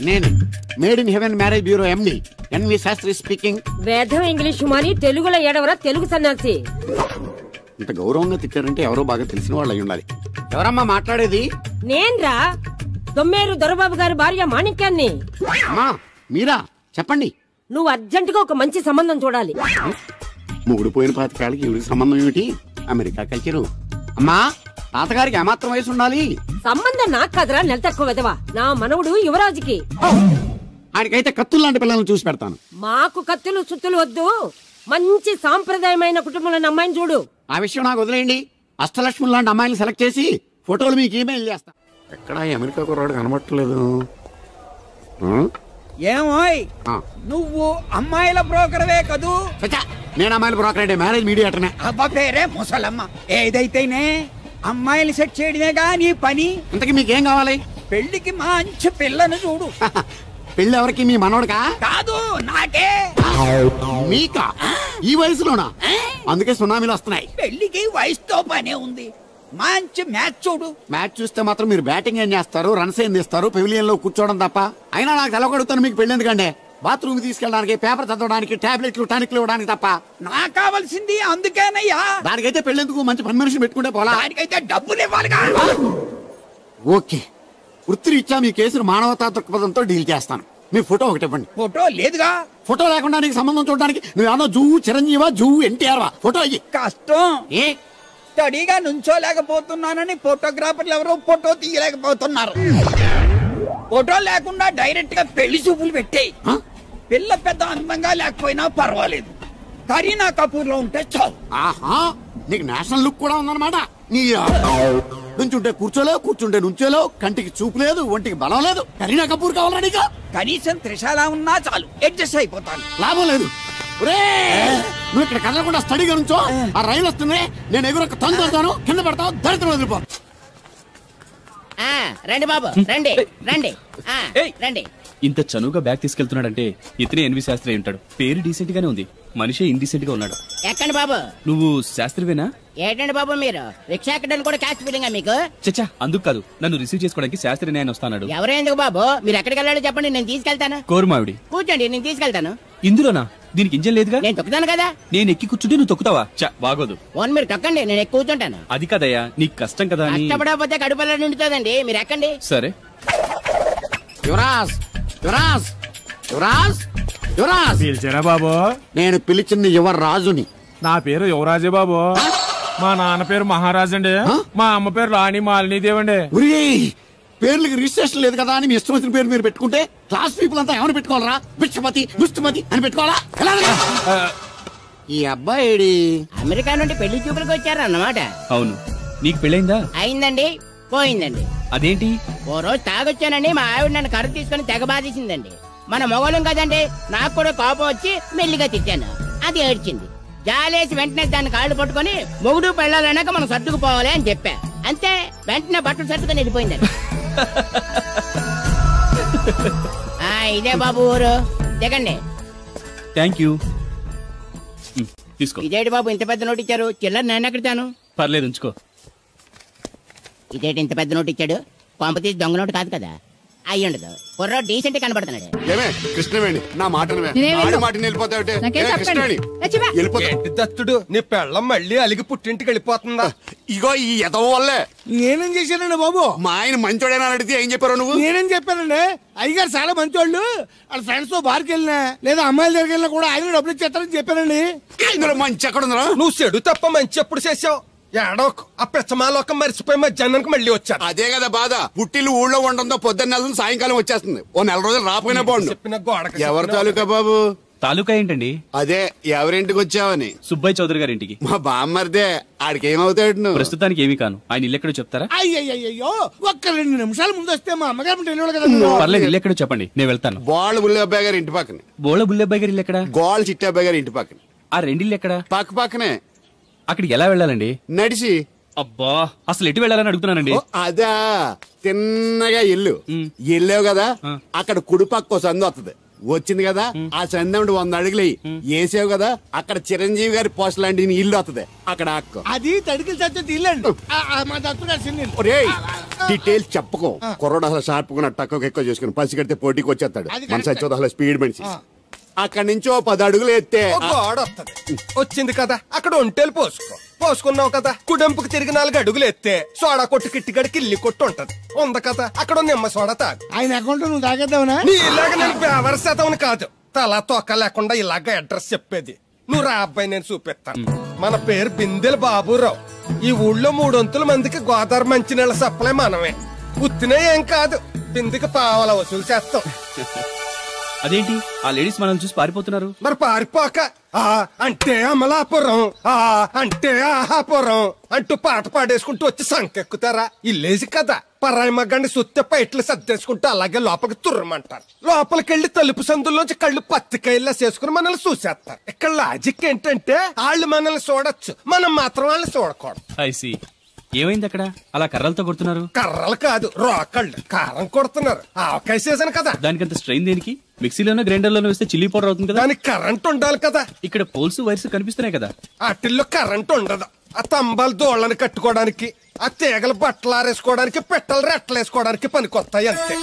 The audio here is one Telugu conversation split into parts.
నేను made in heaven marriage bureau MD N V Shastri speaking. వేదం ఇంగ్లీష్ మాని తెలుగులో ఏడవరా తెలుగు సన్యాసి. ఇంత గౌరవంగా తిట్టారంటే ఎవరో బాగా తెలిసిన వాళ్ళు అయి ఉండాలి. ఎవరమ్మా మాట్లాడేది? నేన్రా దొమ్మేరు దొరబాబు గారి భార్య మాణిక్యాన్ని. అమ్మా మీరా? చెప్పండి. నువ్వు అర్జెంటుగా ఒక మంచి సంబంధం చూడాలి. ముగుడు పోయిన పాతికాళ్ళకి ఇవిడికి సంబంధం ఏమిటి? America culture. అమ్మా తాతగారికి ఏమాత్రం వయసు ఉండాలి? సంబంధం నాకు కదరా, నెల తక్కువ విధవా. నా మనవుడు యువరాజుకి. ఆయనకైతే కత్తులు లాంటి పిల్లలను చూసి పెడతాను. మాకు కత్తులు సుత్తులు వద్దు, మంచి సాంప్రదాయమైన కుటుంబంలోని అమ్మాయిని చూడు. ఆ విషయం నాకు వదిలేయండి. అష్టలక్ష్మి లాంటి అమ్మాయిని సెలెక్ట్ చేసి ఫోటోలు మీకు ఈమెయిల్ చేస్తా. ఎక్కడ అమెరికా కుర్రాడు కనబట్టలేదు. ఏమోయ్ నువ్వు అమ్మాయిల బ్రోకర్వే కదూ? నేను అమ్మాయిల బ్రోకర్ అంటే మ్యారేజ్ మీడియాటర్నే. అబ్బా పేరే ముసలమ్మ. ఏదైతేనే అమ్మాయిలు సెట్ చేయడమేగా నీ పని. ఇంతకీ మీకేం కావాలి? పెళ్లికి మంచి పిల్లను చూడు. పెళ్లి ఎవరికి? మీ మనోడుకా? కాదు నాకే. మీకా? ఈ వయసులోనా? అందుకే సునామీలు వస్తున్నాయి. పెళ్లికి వయసుతో పనే ఉంది. మంచి మ్యాచ్ చూడు. మ్యాచ్ చూస్తే మాత్రం మీరు బ్యాటింగ్ ఏం చేస్తారు, రన్స్ ఏం తీస్తారు, పెవిలియన్ లో కూర్చోవడం తప్ప. అయినా నాకు తెలవగడుగుతాను మీకు పెళ్లి ఎందుకంటే బాత్రూమ్ తీసుకెళ్ళడానికి, పేపర్ చదవడానికి, టాబ్లెట్లు టానిక్లు ఇవ్వడానికి తప్ప. నాకు కావాల్సింది అందుకేనయ్యా. దానికైతే పెళ్లిందుకు మంచి పని మనిషిని పెట్టుకుంటే పోలా. దానికైతే డబ్బులు ఇవ్వాలిగా. ఓకే, వృత్తిరీత్యా మీ కేసును మానవతా దృక్పథంతో డీల్ చేస్తాను. మీ ఫోటో ఒకటి ఇవ్వండి. ఫోటో లేదుగా. ఫోటో లేకుండా నీకు సంబంధం చూడడానికి నువ్వేమో జూ చిరంజీవా, జూ ఎన్టీఆర్ ఫోటో అయ్యి. కష్టం. ఏ స్టడీగా నుంచోలేకపోతున్నానని ఫోటోగ్రాఫర్లు ఎవరో ఫోటో తీయలేకపోతున్నారు. ఫోటో లేకుండా డైరెక్ట్ గా పెళ్లి చూపులు పెట్టేయి. పిల్ల పెద్ద అందంగా లేకపోయినా పర్వాలేదు, కరీనా కపూర్ లో ఉంటే చాలు. ఆహా, నీకు నేషనల్ లుక్ కూడా ఉందన్నమాట. నీ నుంచుంటే కూర్చోలేవు, కూర్చుంటే నుంచోలేవు, కంటికి చూపు లేదు, ఒంటికి బలం లేదు. కరీనా కపూర్ కావాలా నీకు? కనీసం త్రిషాల ఉన్నా చాలు, అడ్జస్ట్ అయిపోతాను. లాభం లేదు. నువ్వు ఇక్కడ కదలకుండా స్టడీగా నుంచో. ఆ రైలు వస్తుంది, నేను ఎగురొక్క తొందరతాను, కింద పడతావు, దరిద్రం వదిలిపో. రండి బాబు, రండి రండి రండి. ఇంత చనువుగా బ్యాగ్ తీసుకెళ్తున్నాడంటే ఇతనే ఎన్వి శాస్త్రి ఉంటాడు. పేరు డీసెంట్ గానే ఉంది, మనిషి ఇండీసెంట్ గా ఉన్నాడు. ఎక్కండి బాబు. నువ్వు శాస్త్రివేనా? ఏంటండి బాబు మీరు రిక్షా ఎక్కడానికి కూడా క్యాష్ ఫీలింగా మీకు? చచ్చా, అందుకు కాదు, నన్ను రిసీవ్ చేసుకోవడానికి శాస్త్రి నేను వస్తాడు. ఎవరు ఎందుకు బాబు? మీరు ఎక్కడికి వెళ్ళాలో చెప్పండి, నేను తీసుకెళ్తాను. కోరుమావిడి. కూర్చోండి, నేను తీసుకెళ్తాను. ఇందులోనా? దీనికి ఇంజన్ లేదుగా. నేను తొక్కుతాను కదా. నేను ఎక్కి కూర్చుంటే నువ్వు తొక్కుతావా? బాగోదు. ఓన్ మీరు తొక్కండి, నేను ఎక్కి కూర్చుంటాను. అది కదయ్యా, నీకు కష్టం కదా. కష్టపడకపోతే కడుపులో నిండుతుందండి, మీరు ఎక్కండి. సరే. యువరాజ్, యువరాజ్, యువరాజ్, యువరాజ్. పిలిచారా బాబు? నేను పిలిచింది యువరాజుని. నా పేరు యువరాజే బాబు. మా నాన్న పేరు మహారాజ్ అండి, మా అమ్మ పేరు రాణి మాలినీదేవి అండి. పేర్లకి రిజిస్ట్రేషన్ లేదు కదా అని మీ ఇష్టం వచ్చిన పేరు మీరు పెట్టుకుంటే క్లాస్ పీపుల్ అంతా ఏమని పెట్టుకోవాలరా? బిచ్చమతి, దుష్టమతి అని పెట్టుకోవాలా? ఈ అబ్బాయి అమెరికా నుండి పెళ్లి చూపులకు వచ్చారు అన్నమాట. అవును. నీకు పెళ్ళైందా? అయిందండి, పోయిందండి. అదేంటి? ఓ రోజు తాగొచ్చానండి, మా ఆవిడ నన్ను కర్ర తీసుకుని తెగ బాధేసిందండి. మన మొగలం కదండి, నాకు కూడా కోపం వచ్చి మెల్లిగా తిట్టాను. అది ఏడ్చింది. జాలేసి వెంటనే దాన్ని కాళ్ళు పట్టుకుని మొగుడు పెళ్ళాలన్నాక మనం సర్దుకుపోవాలి అని చెప్పా. అంతే, వెంటనే బట్టలు సర్దుకుని వెళ్ళిపోయిందండి. ఇదే బాబు ఊరు, దిగండి. Thank you. తీసుకో. ఇదేంటి బాబు ఇంత పెద్ద నోటు ఇచ్చారు? చిల్లర నేను ఎక్కడతాను? పర్లేదు, ఉంచుకో. ఇదేంటి ఇంత పెద్ద నోటు ఇచ్చాడు? పంప తీసి దొంగ నోటు కాదు కదా. అయ్యుండదు, కుర్ర డీసెంట్ కనబడుతున్నాడు. కృష్ణవేణి, నా మాటను దత్తుడు, నీ పెళ్ళం మళ్ళీ అలిగి పుట్టింటికి వెళ్ళిపోతుందా? ఇగో ఈ ఎదవ వల్లే. నేనేం చేశానండి బాబు? మా ఆయన మంచోడేనా అడిగితే ఏం చెప్పారు నువ్వు? నేనేం చెప్పానండి? అయ్యగారు చాలా మంచోళ్ళు, వాళ్ళ ఫ్రెండ్స్ తో బార్కి వెళ్ళినా లేదా అమ్మాయిల దగ్గరికి వెళ్ళినా కూడా ఆయన డబ్బులు ఇచ్చేస్తారని చెప్పానండి. ఇందులో మంచి ఎక్కడ ఉందా? నువ్వు చెడు తప్ప మంచి ఎప్పుడు చేసావు? ఏడోకు ఆ పెచ్చమాలోకం మరిచిపోయి మధ్యాహ్నానికి మళ్ళీ వచ్చాను. అదే కదా బాధ. పుట్టిల్లు ఊళ్ళో ఉండడంతో పొద్దున్న నెల సాయంకాలం వచ్చేస్తుంది. ఓ నెల రోజులు రాపోయినా బాగుండు. చెప్పిన గోడకి ఎవరి తాలూకా బాబు? తాలూకా ఏంటండి? అదే ఎవరింటికి వచ్చావని. సుబ్బయ్య చౌదరి గారి ఇంటికి. మా బామ్మర్దే. ఆడికి ఏమవుతాడు నువ్వు? ప్రస్తుతానికి ఏమీ కాను. ఆయన ఇల్లు ఎక్కడో చెప్తారా? అయ్యో, ఒక్క 2 నిమిషాల ముందు వస్తే మా అమ్మగారు తెలియదు కదా. పర్లేదు, ఇల్లు ఎక్కడో చెప్పండి, నేను వెళ్తాను. బోళ్ళ బుల్లి అబ్బాయి గారి ఇంటి పక్కన. బోళ్ళ బుల్లి అబ్బాయి గారి ఇల్లు ఎక్కడ? గోళ్ళ చిట్టి అబ్బాయి గారి ఇంటి పక్కన. ఆ రెండిల్లు ఎక్కడ? పక్క పక్కనే. అక్కడికి ఎలా వెళ్ళాలండి? నడిచి. అబ్బా, అసలు ఎటు వెళ్ళాలని అడుగుతున్నానండి. అదా, తిన్నగా ఇల్లు వెళ్ళావు కదా, అక్కడ కుడిపక్క సందు వస్తుంది. వచ్చింది కదా ఆ సందేముడు 100 అడుగులు వేసావు కదా అక్కడ చిరంజీవి గారి పోస్ట్ లాంటి ఇల్లు వస్తుంది అక్కడ అక్క అది తడికి చచ్చి ఇల్లండి మా డీటెయిల్స్ చెప్పుకో కుర్రోడు అసలు షార్ప్ గా తక్కువ ఎక్కువ చేసుకుని పసి కడితే పోటీకి వచ్చేస్తాడు మన సచ్చోదు అసలు స్పీడ్ మనిషి అక్కడి నుంచి 10 అడుగులు ఎత్తే గోడ వస్తుంది వచ్చింది కదా అక్కడ ఒంటేలు పోసుకున్నావు కదా కుడెంపుకు తిరిగి 4 అడుగులు ఎత్తే సోడా కొట్టు కిట్టిగడి కిల్లి కొట్టు ఉంటది ఉంది కదా అక్కడ నిమ్మ సోడా తాగు ఆయన అకౌంట్ నువ్వు తాగేద్దావునా నీ ఇలాగ నేను బేవర శాతం కాదు తల తోక లేకుండా ఇలాగ అడ్రస్ చెప్పేది నువ్వు రా అబ్బాయి నేను చూపిస్తాను మన పేరు బిందెల బాబురావు ఈ ఊళ్ళో 300 మందికి గోదావరి మంచినీళ్ళ సప్లై మనమే ఉత్తినే ఏం కాదు బిందెకి పావల వసూలు చేస్తాం అదేంటి ఆ లేడీస్ మనల్ని చూసి పారిపోతున్నారు మరి పారిపోక అంటే అమలాపురం అంటే ఆహాపురం అంటూ పాట పాడేసుకుంటూ వచ్చి సంకెక్కుతారా ఇల్లేసి కదా పరాయి మగ్గాన్ని సుత్తే పైట్లు సర్దేసుకుంటూ అలాగే లోపలికి తుర్రమంటారు లోపలికెళ్లి తలుపు సందుల్లోంచి కళ్ళు పత్తికాయల్లా చేసుకుని మనల్ని చూసేస్తారు ఇక్కడ లాజిక్ ఏంటంటే వాళ్ళు మనల్ని చూడొచ్చు మనం మాత్రం వాళ్ళని చూడకూడదు ఐసి ఏమైంది అక్కడ అలా కర్రలతో కొడుతున్నారు కర్రలు కాదు రోకళ్ళు కారం కొడుతున్నారు ఆవకాయ సీజన్ కదా దానికంత స్ట్రెయిన్ దేనికి మిక్సీలోనో గ్రైండర్ లోనో వేస్తే చిల్లీ పౌడర్ అవుతుంది కదా దానికి కరెంట్ ఉండాలి కదా ఇక్కడ పోల్స్ వైర్స్ కనిపిస్తున్నాయి కదా వాటిల్లో కరెంట్ ఉండదు ఆ తంబాలు దోళ్ళని కట్టుకోవడానికి ఆ తీగలు బట్టలు ఆరేసుకోవడానికి పెట్టలు రెట్టలు వేసుకోవడానికి పనికొస్తాయి అంతే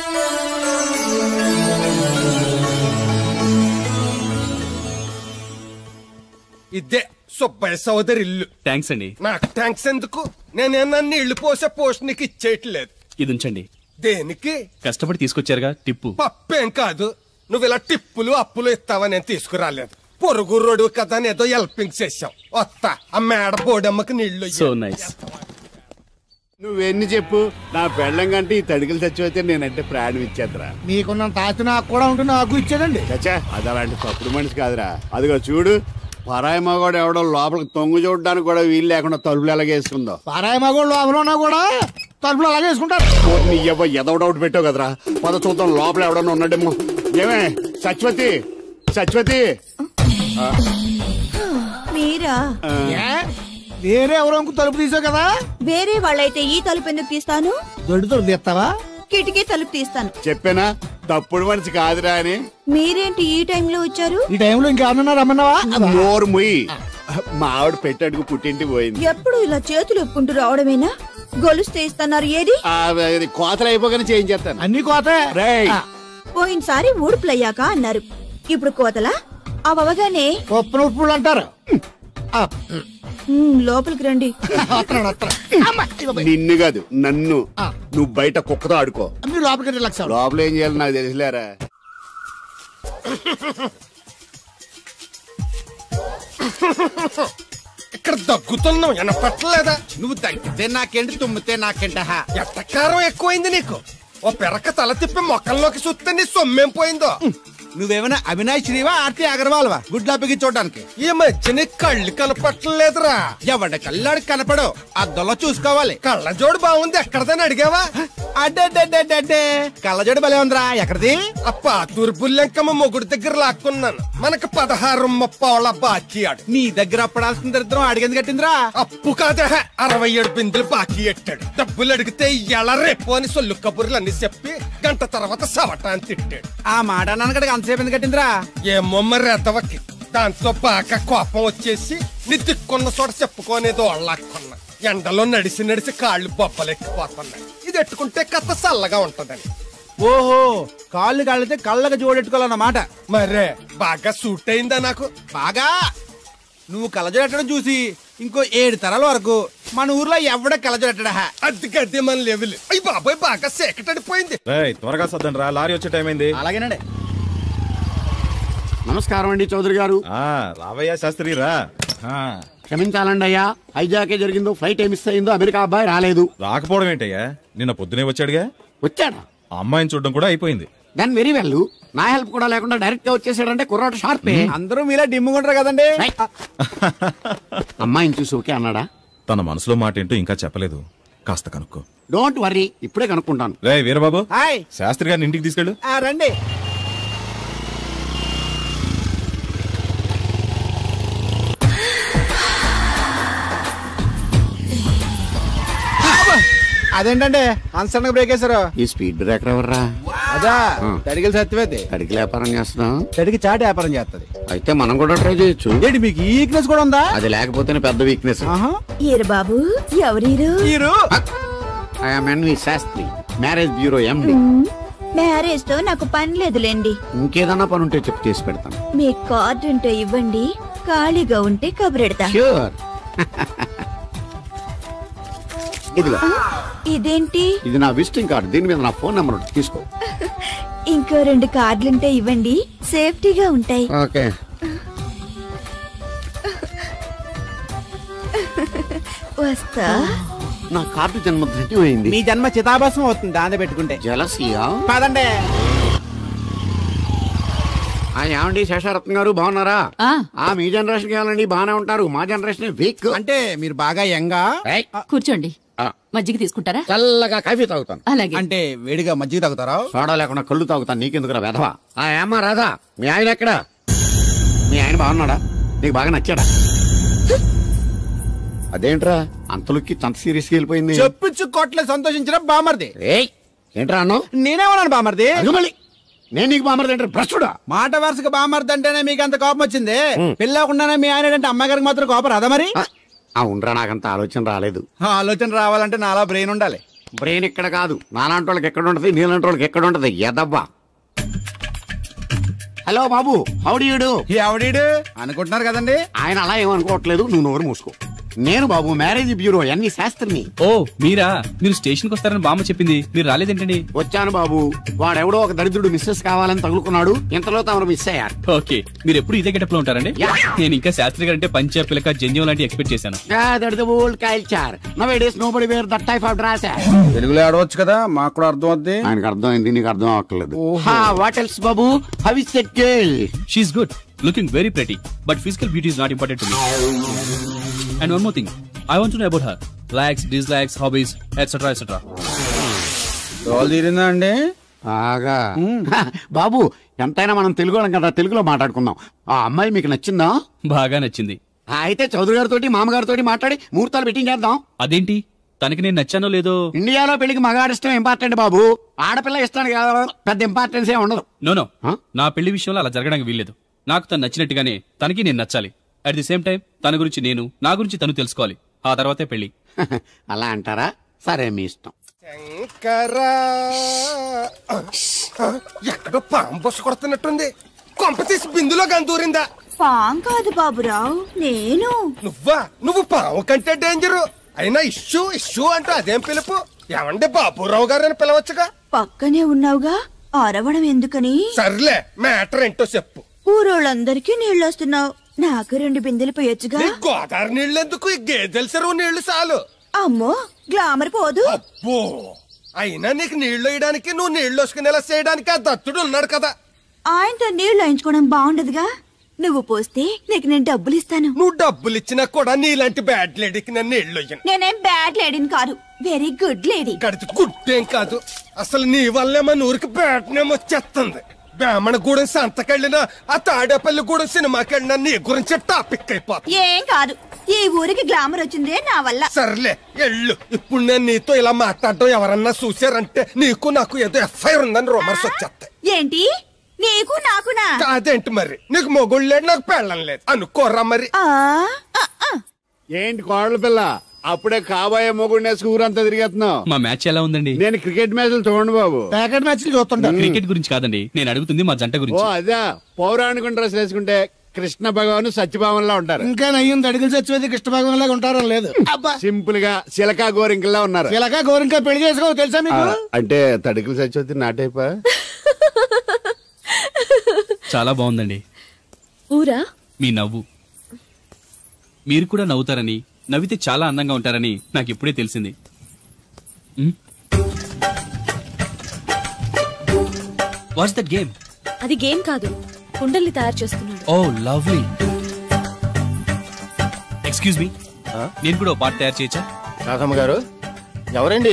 ఇదే సుబ్బయ్య సోదరి ఇల్లు థ్యాంక్స్ అండి నాకు థ్యాంక్స్ ఎందుకు నేనేనా నీళ్లు పోసే పోస్ట్ నీకు ఇచ్చేయట్లేదు ఇది ఉంచండి దేనికి కష్టపడి తీసుకొచ్చారుగా టిప్పు పప్పేం కాదు నువ్వు ఇలా టిప్పులు అప్పులు ఇస్తావని నేను తీసుకురాలేదు పొరుగు రోడ్డు కదా అని ఏదో హెల్పింగ్ చేసావు వస్తా ఆ మేడ బోడమ్మకి నీళ్లు సో నైస్ నువ్వెన్ని చెప్పు నా పెళ్ళం కంటే ఈ తడికలు చచ్చిపోతే నేనంటే ప్రాణం ఇచ్చేద్దరా మీకున్న తాత నాకు కూడా ఉంటుంది నాకు ఇచ్చాడండి చచ్చా అది అలాంటి తప్పుడు మనిషి కాదురా అదిగో చూడు పరాయి మగోడు ఎవడో లోపలికి తొంగు చూడడానికి కూడా వీలు లేకుండా తలుపులు ఎలాగేసుకుందో పరాయి మగోళ్ళు లోపల కూడా తలుపులు అలాగే వేసుకుంటారు నీ ఎదో డౌట్ పెట్టావు కదరా పద చూద్దాం లోపల ఎవడన్నా ఉన్నాడేమో ఏమే సత్యవతి మీరా వేరే ఎవరో తలుపు తీసావు కదా వేరే వాళ్ళైతే ఈ తలుపు ఎందుకు తీస్తాను దొడ్డు తీస్తావా కిటికీ తలుపు తీస్తాను చెప్పానా తప్పుడు మనిషి కాదురా అని మీరేంటి ఈ టైంలో వచ్చారు ఈ టైంలో ఇంకేమన్నా రమ్మన్నావా నోరు ముయ్యి మా ఆవిడ పెట్టడుగు పుట్టింటికి పోయింది ఎప్పుడు ఇలా చేతులు ఒప్పుకుంటూ రావడమేనా గొలుస్తే ఇస్తున్నారు ఏది కోతలు అయిపోగానే చేయించేస్తాను అన్ని కోత పోయినసారి ఊడుపులయ్యాక అన్నారు ఇప్పుడు కోతలా అవగానే ఉప్పులు ఉప్పులు అంటారు లోపలికి రండి నిన్ను కాదు నన్ను నువ్వు బయట కుక్కతో ఆడుకో మీరు లోపలికి రిలాక్స్ లోపల ఏం చేయాలి నాకు తెలిసిలేరా ఇక్కడ దగ్గుతున్నావు వినపట్టలేదా నువ్వు తగ్గితే నాకేంటి తుమ్మితే నాకేంట ఎట్టకారం ఎక్కువైంది నీకు ఓ పెరక తల తిప్పి మొక్కల్లోకి చూస్తే నీ సొమ్మేం పోయిందో నువ్వేమైనా అవినాష్ శ్రీవా ఆర్తి అగర్వాల్వా గుడ్లా బిగి చూడడానికి ఈ మధ్య నీ కళ్ళు కనపట్టలేదురా ఎవడ కళ్ళాడికి కనపడు అద్దంలో చూసుకోవాలి కళ్ళజోడు బాగుంది ఎక్కడదని అడిగావా అడ్డే కళ్ళజోడు భలే ఉందిరా ఎక్కడిది అప్ప తూర్పుల్లెంకమ్మ మొగుడు దగ్గర లాక్కున్నాను మనకు 16 బాకీ ఆడు నీ దగ్గర అప్పడాల్సిన దరిద్రం అడిగింది కట్టిందిరా అప్పు కాదే 67 బిందులు బాకీ ఎట్టాడు డబ్బులు అడిగితే ఎలా రేపు అని సొల్లు కబుర్లు అన్ని చెప్పి గంట తర్వాత సవటాన్ని తిట్టాడు ఆ మాట నాన్నగడికి అంతసేపు ఎందుకు కట్టిందిరా ఏమో మరి ఎదవకి దాంతో బాగా కోపం వచ్చేసి నీ దిక్కున్న చోట చెప్పుకోనేదో వాళ్ళకున్నా ఎండలో నడిచి కాళ్ళు బొబ్బలెక్కిపోతున్నాయి ఇది ఎట్టుకుంటే కథ చల్లగా ఉంటదని ఓహో కాళ్ళు కాళ్ళతే కళ్ళగా జోడెట్టుకోవాలన్నమాట మరే బాగా సూట్ అయిందా నాకు బాగా నువ్వు కళ్ళజోడెట్టడం చూసి ఇంకో 7 తరాల వరకు మన ఊర్లో ఎవడ కళ్ళజోడెట్టడా అది గడ్డి మన లెవెల్ అయ్యి బాబాయ్ బాగా సేకటడిపోయింది త్వరగా సర్దండి రా లారీ వచ్చే టైం అయింది అలాగేనండి నమస్కారం అండి చౌదరి గారు రావయ్యా శాస్త్రి రా క్షమించాలండి అయ్యా హైజాకే జరిగిందో ఫ్లైట్ ఏమిస్ అయిందో అమెరికా అబ్బాయి రాలేదు రాకపోవడం ఏంటయ్యా నిన్న పొద్దునే వచ్చాడుగా వచ్చాడా ఆ అమ్మాయిని చూడడం కూడా అయిపోయింది దాని వెరీ వెల్ నా హెల్ప్ కూడా లేకుండా డైరెక్ట్ గా వచ్చేసాడంటే కుర్రాడు షార్పే అందరూ మీలా డిమ్ముకుంటారు కదండి అమ్మాయిని చూసి ఓకే అన్నాడా తన మనసులో మాట ఏంటో ఇంకా చెప్పలేదు కాస్త కనుక్కో డోంట్ వర్రీ ఇప్పుడే కనుక్కుంటాను రే వీరబాబు హాయ్ శాస్త్రి గారిని ఇంటికి తీసుకెళ్ళు రండి అదేంటంటే అన్సడన్ గా బ్రేక్ వేశారు ఈ స్పీడ్ బ్రేకర్ ఎవర్రా అదా తడికలు సత్యవేది అడిగి వ్యాపారం చేస్తున్నాం, తడికి చాటి వ్యాపారం చేస్తది. అయితే మనం కూడా ట్రై చేయొచ్చు. ఏంటి మీకు ఈ వీక్నెస్ కూడా ఉందా? అది లేకపోతేనే పెద్ద వీక్నెస్. ఈరు బాబు ఎవరీరు? I am NV Sastri, marriage bureau MD. Marriage తో నాకు పని లేదులేండి. ఇంకేదన్నా పని ఉంటే చెప్పి చేసి పెడతాను. మీ కార్డు ఉంటే ఇవ్వండి, ఖాళీగా ఉంటే కబురెడతా. ష్యూర్. ఇదిగో ఇదేంటి? ఇది నా విజిటింగ్ కార్డు, దీని మీద నా ఫోన్ నెంబర్ ఉంటుంది, తీసుకో. ఇంకో 2 కార్డులుంటే ఇవ్వండి, సేఫ్టీగా ఉంటాయి. ఓకే. వస్తా. నా కార్డు జన్మ ధన్యమైంది. మీ జన్మ చితాభాసం అవుతుంది దాన్ని పెట్టుకుంటే. జలసియా? పదండి. ఏమండి శేషారత్న గారు, బాగున్నారా? మీ జనరేషన్ కావాలండి, బాగానే ఉంటారు. మా జనరేషన్ వీక్. అంటే మీరు బాగా యంగా. కూర్చోండి, మజ్జిగ తీసుకుంటారా? చల్లగా కాఫీ తాగుతాను. అలాగే. అంటే వేడిగా మజ్జిగ తాగుతారా? సోడా లేకుండా కళ్ళు తాగుతాను. నీకెందుకురా వెధవా? ఏమ్మా రాధా, మీ ఆయన ఎక్కడా? మీ ఆయన బాగున్నాడా? నీకు బాగా నచ్చాడా? అదేంట్రా అంతలోకి అంత సీరియస్ గా వెళ్ళిపోయింది? చెప్పించు కొట్లే సంతోషించిన బామర్ది. ఏంట్రా అన్నావు? నేనేమన్నాను బామర్ది? మళ్ళీ నేను నీకు బామర్ది అంటే భ్రష్టుడా? మాట వరుసగా బామర్ది అంటేనే మీకు అంత కోపం వచ్చింది. పిల్లకుండానే మీ ఆయన అంటే అమ్మగారికి మాత్రం కోపం రాదా మరి? అవునరా, నాకంత ఆలోచన రాలేదు. ఆలోచన రావాలంటే నాలా బ్రెయిన్ ఉండాలి. బ్రెయిన్ ఇక్కడ కాదు, నాలాంటి వాళ్ళకి ఎక్కడ ఉంటది, నీలాంటి వాళ్ళకి ఎక్కడ ఉంటది ఎదవ్వా. హలో బాబు, హౌడీయుడు. ఎవడీడు అనుకుంటున్నారు కదండి. ఆయన అలా ఏమనుకోవట్లేదు, నువ్వు నోరు మూసుకో. నేను బాబు మ్యారేజ్ బ్యూరో ఎన్వి శాస్త్రిని. ఓ మీరా? మీరు స్టేషన్ కి వస్తారని బామ్మ చెప్పింది, మీరు రాలేదేంటండి? వచ్చాను బాబు, వాడెవడో ఒక దరిద్రుడు మిస్సెస్ కావాలని తగులుకున్నాడు, ఇంతలో తమరు మిస్ అయ్యారు. ఓకే, మీరు ఎప్పుడు ఇదే గెటప్ లో ఉంటారండి? నేను ఇంకా శాస్త్రి గారు అంటే పంచ పిలక జంజం లాంటి ఎక్స్పెక్ట్ చేశాను. తెలుగులో ఆడవచ్చు కదా, మాకు కూడా అర్థం అవుద్ది. ఆయనకు అర్థం అయింది, నీకు అర్థం అవ్వట్లేదు. What else Babu? How is that girl? She is good, looking very pretty, but physical beauty is not important to me. And one more thing, I want to know about her likes, dislikes, hobbies, etc. etc. తీరిందా అండి? బాగా. బాబు ఎంతైనా మనం తెలుగు వాళ్ళం కదా, తెలుగులో మాట్లాడుకుందాం. ఆ అమ్మాయి మీకు నచ్చిందా? బాగా నచ్చింది. అయితే చౌదరి గారితోటి మామగారితో మాట్లాడి ముహూర్తాలు పెట్టింగ్ చేద్దాం. అదేంటి, తనకి నేను నచ్చానో లేదో? ఇండియాలో పెళ్లికి మగాడి ఇష్టం ఇంపార్టెంట్ బాబు, ఆడపిల్ల ఇష్టానికి పెద్ద ఇంపార్టెన్స్ ఏ ఉండదు. నో నా పెళ్లి విషయంలో అలా జరగడానికి వీల్లేదు. నాకు తను నచ్చినట్టుగానే తనకి నేను నచ్చాలి. అట్ ది సేమ్ టైం తన గురించి నేను, నా గురించి తను తెలుసుకోవాలి. ఆ తర్వాతే పెళ్లి. అలా అంటారా? సరే, మీ ఇష్టం. ఎక్కడో పాము బొస్స కొడుతున్నట్టుంది. కొంప తీసి బిందులో గంతూరిందా? పాం కాదు బాబురావు, నేను. నువ్వు పాము కంటే డేంజరు. అయినా ఇష్యూ ఇష్యూ అంటూ అదేం పిలుపు? ఏమండి బాబురావు గారు అని పిలవచ్చుగా. పక్కనే ఉన్నావుగా, అరవడం ఎందుకని? సర్లే, మ్యాటర్ ఏంటో చెప్పు. ఊరోళ్ళందరికీ నీళ్ళు వస్తున్నావు, నాకు 2 బిందెలు పోయొచ్చుగా. గోదావరి నీళ్ళు ఎందుకు? ఈ గేదెల చెరువు నీళ్లు చాలు. అమ్మో, గ్లామర్ పోదు. అబ్బో, అయినా నీకు నీళ్లు వేయడానికి, నువ్వు నీళ్లు వసుకునేలా చేయడానికి ఆ దత్తుడు ఉన్నాడు కదా. ఆయనతో నీళ్లు వేయించుకోవడం బాగుండదుగా. నువ్వు పోస్తే నీకు నేను డబ్బులు ఇస్తాను. నువ్వు డబ్బులు ఇచ్చినా కూడా నీలాంటి బ్యాడ్ లేడీకి నేను నీళ్లు వేయను. నేనేం బ్యాడ్ లేడీని కాదు, వెరీ గుడ్ లేడీ. గడిచి గుడ్డేం కాదు, అసలు నీ వల్లే మన ఊరికి బ్యాడ్ నేమ్ వచ్చేస్తుంది. బ్రాహ్మణగూడెం సంతకెళ్ళినా, ఆ తాడేపల్లిగూడెం సినిమాకెళ్ళినా నీ గురించి టాపిక్ అయిపోతుంది. ఏం కాదు, ఈ ఊరికి గ్లామర్ వచ్చిందే నా వల్ల. సర్లే ఎళ్ళు. ఇప్పుడు నేను నీతో ఇలా మాట్లాడటం ఎవరన్నా చూసారంటే నీకు నాకు ఏదో ఎఫ్ఐఆర్ ఉందని రూమర్స్ వచ్చేస్తాయి. ఏంటి? నీకు నాకునా? కాదేంటి మరి? నీకు మొగుడు లేడు, నాకు పెళ్ళం లేదు అనుకోరా మరి. ఏంటి కోడల పిల్ల, అప్పుడే కాబోయే మొగుడినే ఊరంతా తిరిగేస్తున్నావు? మా మ్యాచ్ ఎలా ఉందండి? నేను క్రికెట్ మ్యాచ్లు చూడండి బాబు. ప్యాకెట్ మ్యాచ్లు చూస్తుంటా. క్రికెట్ గురించి కాదండి నేను అడుగుతుంది, మా జంట గురించి. అదే, పౌరాణిక డ్రెస్ వేసుకుంటే కృష్ణ భగవాన్ సత్యభావంలా ఉంటారు. ఇంకా నయ్యం అడుగులు చచ్చిపోతే కృష్ణ భగవాన్ లాగా ఉంటారో లేదు. సింపుల్ గా చిలకా గోరింకల్లా ఉన్నారు. చిలకా గోరింక పెళ్లి చేసుకో తెలుసా మీకు? అంటే తడుకులు చచ్చిపోతే నాటైపా. చాలా బాగుందండి. ఊరా మీ నవ్వు. మీరు కూడా నవ్వుతారని, నవ్వితే చాలా అందంగా ఉంటారని నాకు ఇప్పుడే తెలిసింది. What's that game? అది గేమ్ కాదు, కుండల్ని తయారు చేస్తున్నాడు. Oh lovely. ఎక్స్క్యూజ్ మీ, నేను కూడా పాట తయారు చేయొచ్చా? రాధమ్మ గారు, ఎవరండి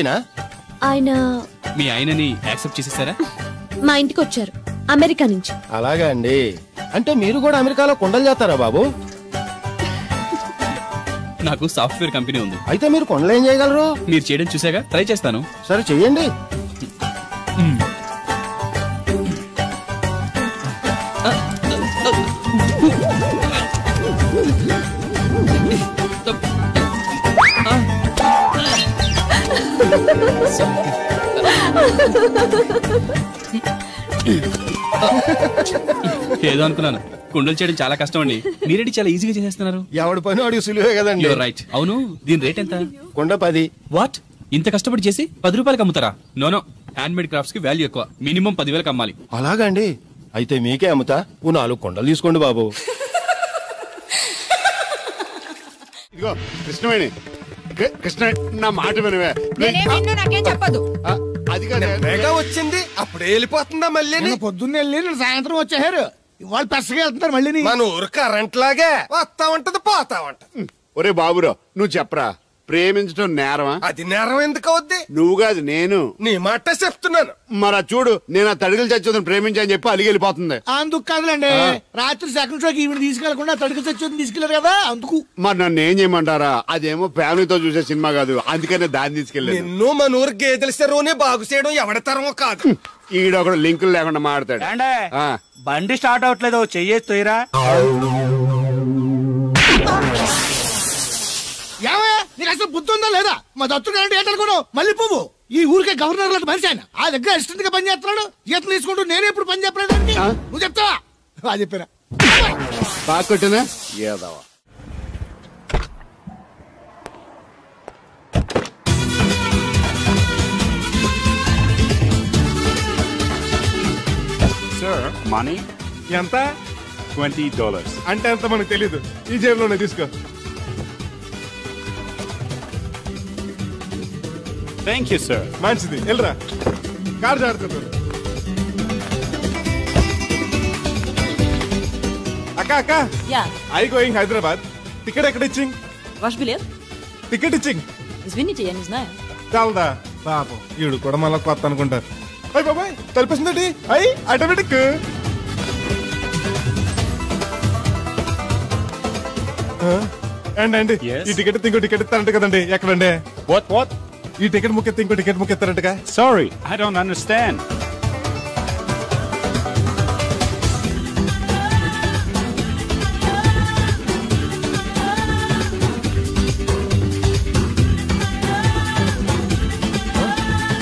ఆయన? మీ ఆయనని యాక్సెప్ట్ చేసేసారా? మా ఇంటికి వచ్చారు అమెరికా నుంచి. అలాగా అండి. అంటే మీరు కూడా అమెరికాలో కుండలు చేస్తారా బాబు? నాకు సాఫ్ట్వేర్ కంపెనీ ఉంది. అయితే మీరు కొండలు ఏం చేయగలరు? మీరు చేయడం చూసాగా, ట్రై చేస్తాను. సరే చెయ్యండి. ఏదో అనుకున్నాను. కుండలు చేయడం చాలా కష్టం అండి, మీరేంటి చాలా ఈజీగా చేసేస్తున్నారు. ఎవడి పని వాడికి సులువే కదండి. రైట్. అవును, దీని రేట్ ఎంత? కుండ 10. వాట్? ఇంత కష్టపడి చేసి 10 రూపాయలకి అమ్ముతారా? నో, హ్యాండ్ మేడ్ క్రాఫ్ట్స్ కి వాల్యూ ఎక్కువ. మినిమం 10,000కి అమ్మాలి. అలాగండి, అయితే మీకే అమ్ముతా. 4 కుండలు తీసుకోండి బాబు. ఇదిగో కృష్ణవేణి, కృష్ణ నా మాట వినవే. నాకేం చెప్పదు. అది కాదు వచ్చింది అప్పుడే వెళ్ళిపోతుందా మళ్ళీ? పొద్దున్నే వెళ్ళి సాయంత్రం వచ్చేసారు. ఇవాళ పెసగా వెళ్తున్నారు మళ్ళీ. మన ఊరు కరెంట్ లాగే వస్తా ఉంటది పోతా ఉంటది. ఒరే బాబురా, నువ్వు చెప్పరా, ప్రేమించడం నేరమా? అది నేరం ఎందుకు అవుద్ది? నువ్వు కాదు నేను. నీ మాట చెప్తున్నాను. మరి చూడు, నేను ఆ తడికలు చచ్చోదని ప్రేమించని చెప్పి అలిగి వెళ్ళిపోతుంది. అందుకు కాదులేండి, రాత్రి సెకండ్ షోకి ఈవిడ తీసుకెళ్లకుండా తడికలు చచ్చోదని తీసుకెళ్లారు కదా అందుకు. మరి నన్ను ఏం చేయమంటారా? అదేమో ఫ్యామిలీతో చూసే సినిమా కాదు, అందుకనే దాన్ని తీసుకెళ్ళాను. నిన్ను మన ఊరు గేదెల చెరువుని బాగు చేయడం ఎవడతరమో కాదు. ఈడొకడు లింకులు లేకుండా మాడతాడు. బండి స్టార్ట్ అవట్లేదు, చెయ్యేరా. ఏమయ్యా, నీకు అసలు బుద్ధి ఉందా లేదా? మా దత్తుడు అంటే ఏంటనుకున్నావు? మళ్ళీ పువ్వు ఈ ఊరికే గవర్నర్ లాంటి మనిషి ఆయన. ఆ దగ్గర అసిస్టెంట్ గా పని చేస్తున్నాడు. ఈతలు తీసుకుంటూ నేను ఎప్పుడు పని చెప్పలేదండి. నువ్వు చెప్తావా? అది చెప్పారా? బాగా కొట్టినా ఏదవా. సార్, మనీ ఎంత? $20. అంటే ఎంత మనకు తెలీదు. ఈ జేబులోనే తీసుకో. Thank you sir. మంచిది, వెళ్ళరా. కార్ జాగ్రత్త. అక్క ఐ గోయింగ్ హైదరాబాద్. టికెట్ ఎక్కడ ఇచ్చింగ్? టికెట్ ఇచ్చింగ్ చాలదా? పాపం ఈడు కూడా మళ్ళీ కొత్త అనుకుంటారు. అయ్యి బాబాయ్, తలిపేసిందండి. అయ్యి ఆటోమేటిక్. అండి ఈ టికెట్ ఇంకో టికెట్ ఇస్తారంట కదండి. ఎక్కడండి? What? ఈ టికెట్ ముక్కెత్తి ఇంకో టికెట్ ముక్కెత్తారంటగా. Sorry, I don't understand.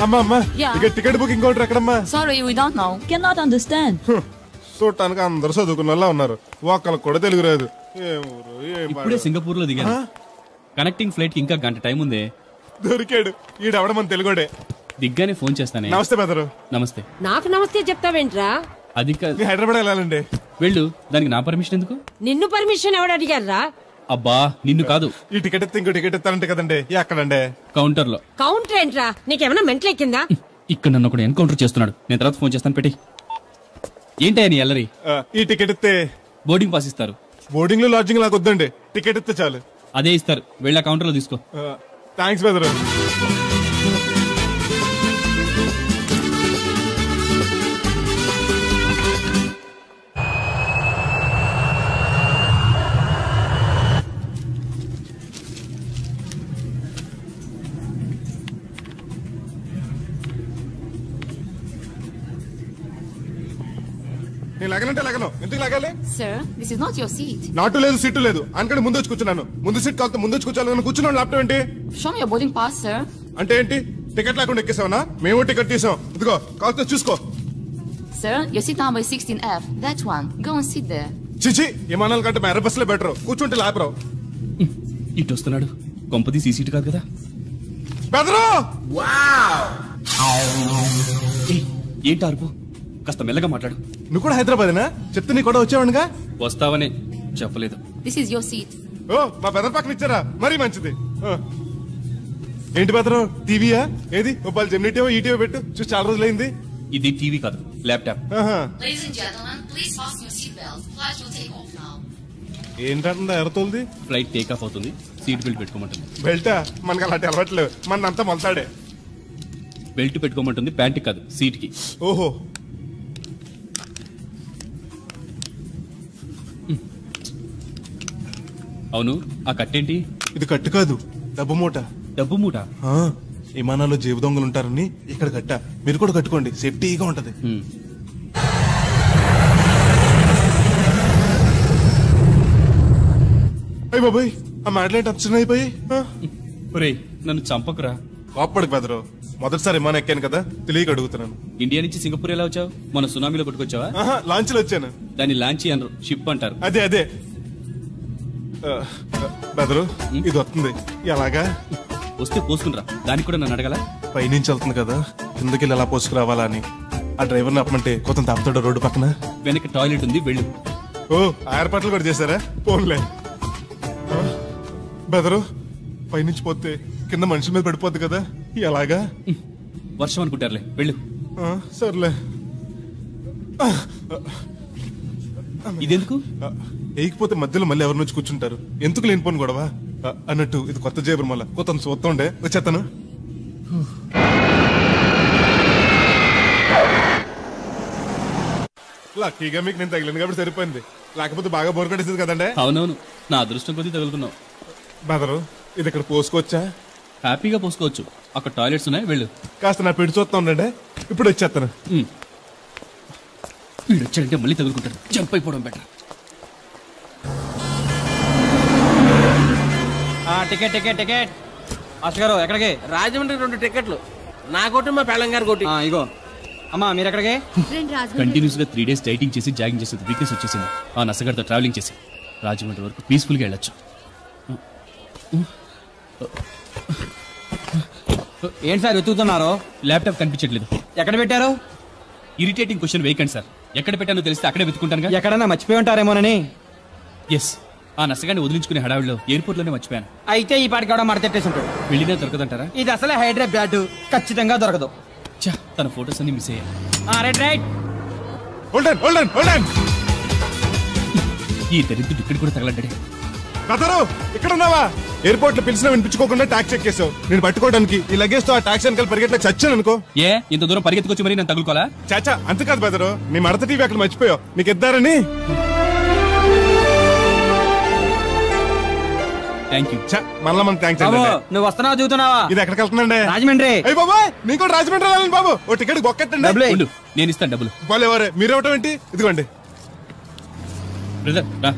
అమ్మా ఇక టికెట్ బుకింగ్ కౌంటర్ ఎక్కడమ్మా? Sorry, we don't know. Cannot understand. చూడటానికి అందరు చదువుకున్న వాళ్ళ ఉన్నారు, ఒక్కళ్ళకి కూడా తెలుగు రాదు. ఇప్పుడే సింగపూర్ లో దిగాను. కనెక్టింగ్ ఫ్లైట్ కి ఇంకా గంట టైం ఉంది. దొరికాడు ఈడవడ మన తెలుగుడే. దిగ్గానే ఫోన్ చేస్తానే. నమస్తే బెదరు. నమస్తే. నాకు నమస్తే చెప్తావేంట్రా? అది హైదరాబాద్ వెళ్ళాలండి. వెళ్ళు, దానికి నా పర్మిషన్ ఎందుకు? నిన్ను పర్మిషన్ ఎవడు అడిగారా? అబ్బా, నిన్ను కాదు. ఈ టికెట్ ఎత్తే ఇంకో టికెట్ ఎత్తారంటే కదండి. ఎక్కడండి? కౌంటర్ లో. కౌంటర్ ఏంట్రా? నీకేమైనా మెంటల్ ఎక్కిందా? ఇక్కడ నన్ను ఒకడు ఎన్కౌంటర్ చేస్తున్నాడు. నేను తర్వాత ఫోన్ చేస్తాను, పెట్టి. ఏంటయ్యా నీ అల్లరి? ఈ టికెట్ ఎత్తే బోర్డింగ్ పాస్ ఇస్తారు. బోర్డింగ్ లో లాడ్జింగ్ నాకు వద్దండి, టికెట్ ఎత్తే చాలు. అదే ఇస్తారు, వెళ్ళా కౌంటర్ లో తీసుకో. థ్యాంక్స్ బెదరు. నేను లాగనంటే లాగను. ఎందుకు లాగాలి? Sir, this is not your seat. నాటు లేదు, సీటు లేదు. అనుకంటే ముందు వచ్చి కూర్చున్నాను. ముందు సీట్ కాదు, ముందు వచ్చి కూర్చోాలి. కూర్చున్నాను. ల్యాప్టాప్ ఏంటి? Show me your boarding pass, sir. అంటే ఏంటి? టికెట్ లేకుండా ఎక్కేసావనా? మేము టికెట్ తీసాం. ఇదిగో కాస్త చూసుకో. Sir, your seat number is 16F. That one. Go and sit there. చిచి, విమానాల కంటే మా ఎర్ర బస్సులో బెటర్. కూర్చుంటే లాపరావు. ఇటు వస్తున్నాడు. కొంపది సీసీటీ కాదు కదా. బెదరు! ఏంటి అరుపు? కాస్త మెల్లగా మాట్లాడు. నువ్వు కూడా హైదరాబాదేనా? చెప్తే నీ కూడా వచ్చేవాడుగా. వస్తావనే చెప్పలేదు. This is your seat. ఓ, మా బెదర్ పక్కన ఇచ్చారా? మరీ మంచిది. ఏంటి బెదరు, టీవీయా? ఏది మొబైల్ జెమినిటీవో ఈటీవో పెట్టు. చూసి చాలా రోజులైంది. ఇది టీవీ కాదు, laptop. Ladies and gentlemen, please fasten your seat belts. Flight will take off now. ఏంటంటుందా ఎర్రతోల్ది? ఫ్లైట్ టేక్ ఆఫ్ అవుతుంది, సీట్ బెల్ట్ పెట్టుకోమంటుంది. బెల్టా? మనకు అలాంటి అలవాట్లేవు, మనంతా మొలతాడే. బెల్ట్ పెట్టుకోమంటుంది, ప్యాంట్ కాదు, సీట్ కి. ఓహో. అవును, ఆ కట్టేంటి? ఇది కట్టు కాదు, డబ్బు మూట. డబ్బు మూట? విమానాల్లో జేబు దొంగలు ఉంటారని ఇక్కడ కట్ట. మీరు కూడా కట్టుకోండి, సేఫ్టీగా ఉంటది. అయ్య బాబాయ్, ఆ మాటలేంటి అప్సన్ అయిపోయి. ఒరేయ్, నన్ను చంపకురా. కోప్పడికి బెదరు. మొదటిసారి విమానం ఎక్కాను కదా, తెలియక అడుగుతున్నాను. ఇండియా నుంచి సింగపూర్ ఎలా వచ్చావు? మన సునామీలో కొట్టుకొచ్చావా? లాంచ్ లో వచ్చాను. దాన్ని లాంచీ అనరు, షిప్ అంటారు. అదే బెదరు, ఇది వస్తుంది. ఎలాగా? వస్తే పోసుకునిరా. దానికి కూడా నన్ను అడగల? పైనుంచి వెళ్తుంది కదా, కిందకి ఎలా పోసుకురావాలా అని. ఆ డ్రైవర్ని ఆపమంటే కొంత తాపుతాడు రోడ్డు పక్కన. వెనక టాయిలెట్ ఉంది, వెళ్ళు. ఓ, ఏర్పాట్లు కూడా చేశారా? పోన్లే. బెదరు, పైనుంచి పోతే కింద మనుషుల మీద పడిపోద్ది కదా, ఎలాగా? వర్షం అనుకుంటారులే, వెళ్ళు. సర్లే. ఇదెందుకు? వేయకపోతే మధ్యలో మళ్ళీ ఎవరి నుంచి కూర్చుంటారు, ఎందుకు లేనిపోను గొడవ అన్నట్టు. ఇది కొత్త జేబురు, మళ్ళా కొత్త చూస్తుండే వచ్చేస్తాను. లక్కీగా మీకు నేను తగిలింది కాబట్టి సరిపోయింది, లేకపోతే బాగా బోర్ కట్టేసింది కదండి. అవునవును, నా అదృష్టం కొద్దీ తగులుకున్నావు. బెదరు, ఇది ఇక్కడ పోసుకోవచ్చా? హ్యాపీగా పోసుకోవచ్చు, అక్కడ టాయిలెట్స్ ఉన్నాయి, వెళ్ళు. కాస్త నా పెట్టి చూస్తా ఉండండి, ఇప్పుడు వచ్చేస్తాను. వీడు వచ్చాడంటే మళ్ళీ తగులుకుంటాడు, జంప్ అయిపోవడం better. Ticket ticket ticket. Master గారు ఎక్కడికి? రాజమండ్రి 2 టికెట్లు, నా కోటి మా పెళ్ళం గారు కోటి. ఇగో అమ్మా, మీరు ఎక్కడికి? కంటిన్యూస్ గా 3 days డైటింగ్ చేసి జాగింగ్ చేసేది వీక్నెస్ వచ్చేసింది. ఆ నసగారితో ట్రావెలింగ్ చేసి రాజమండ్రి వరకు పీస్ఫుల్ గా వెళ్ళొచ్చు. ఏంటి సార్ వెతుకుతున్నారు? ల్యాప్టాప్ కనిపించట్లేదు. ఎక్కడ పెట్టారు? ఇరిటేటింగ్ క్వశ్చన్ వేయకండి సార్. ఎక్కడ పెట్టానో తెలిస్తే అక్కడే వెతుకుంటాను. ఎక్కడన్నా మర్చిపోయి ఉంటారేమోనని. ఎస్, ఆ నసగాన్ని వదిలించుకునే హడావిడిలో ఎయిర్పోర్ట్ లోనే మర్చిపోయాను. అయితే ఈ పాటికి కూడా మడతెట్టేసి ఉంటాడు. వెళ్ళినా దొరకదంటారా? ఇది అసలే హైదరాబాద్, ఖచ్చితంగా దొరకదు. తన ఫోటోస్ అన్ని మిస్ అయ్యాయి. ఈ దరిద్రుడు ఇక్కడ కూడా తగలడ్డాడే. బెదరు, ఇక్కడ ఉన్నావా? ఎయిర్పోర్ట్ లో పిలిచినా వినిపించుకోకుండా టాక్సీ ఎక్కేసావు. నేను పట్టుకోవడానికి ఈ లగేజ్ తో ఆ టాక్సీ వెనకాల పరిగెట్లకు చచ్చాను అనుకో. ఏ ఇంత దూరం పరిగెత్తుకొచ్చి మరి నేను తగులుకోవాలా? చాచా, అంతకాదు బెదరు, నీ మడత టీవీ అక్కడ మర్చిపోయావు, నీకు ఇద్దారని. Thank you. మళ్ళా మనకు థ్యాంక్స్. నువ్వు వస్తున్నావా దిగుతున్నావా? ఇది ఎక్కడికి వెళ్తుందండి? రాజమండ్రి. అయ్యి బాబా, నీకు కూడా రాజమండ్రి వెళ్ళాలి బాబు. ఓ టికెట్ బొక్కెట్టండి. నేను ఇస్తాను డబ్బులు. బాలేవారే, మీరు ఇవ్వటం ఏంటి? ఇదిగోండి. బ్రదర్ రా,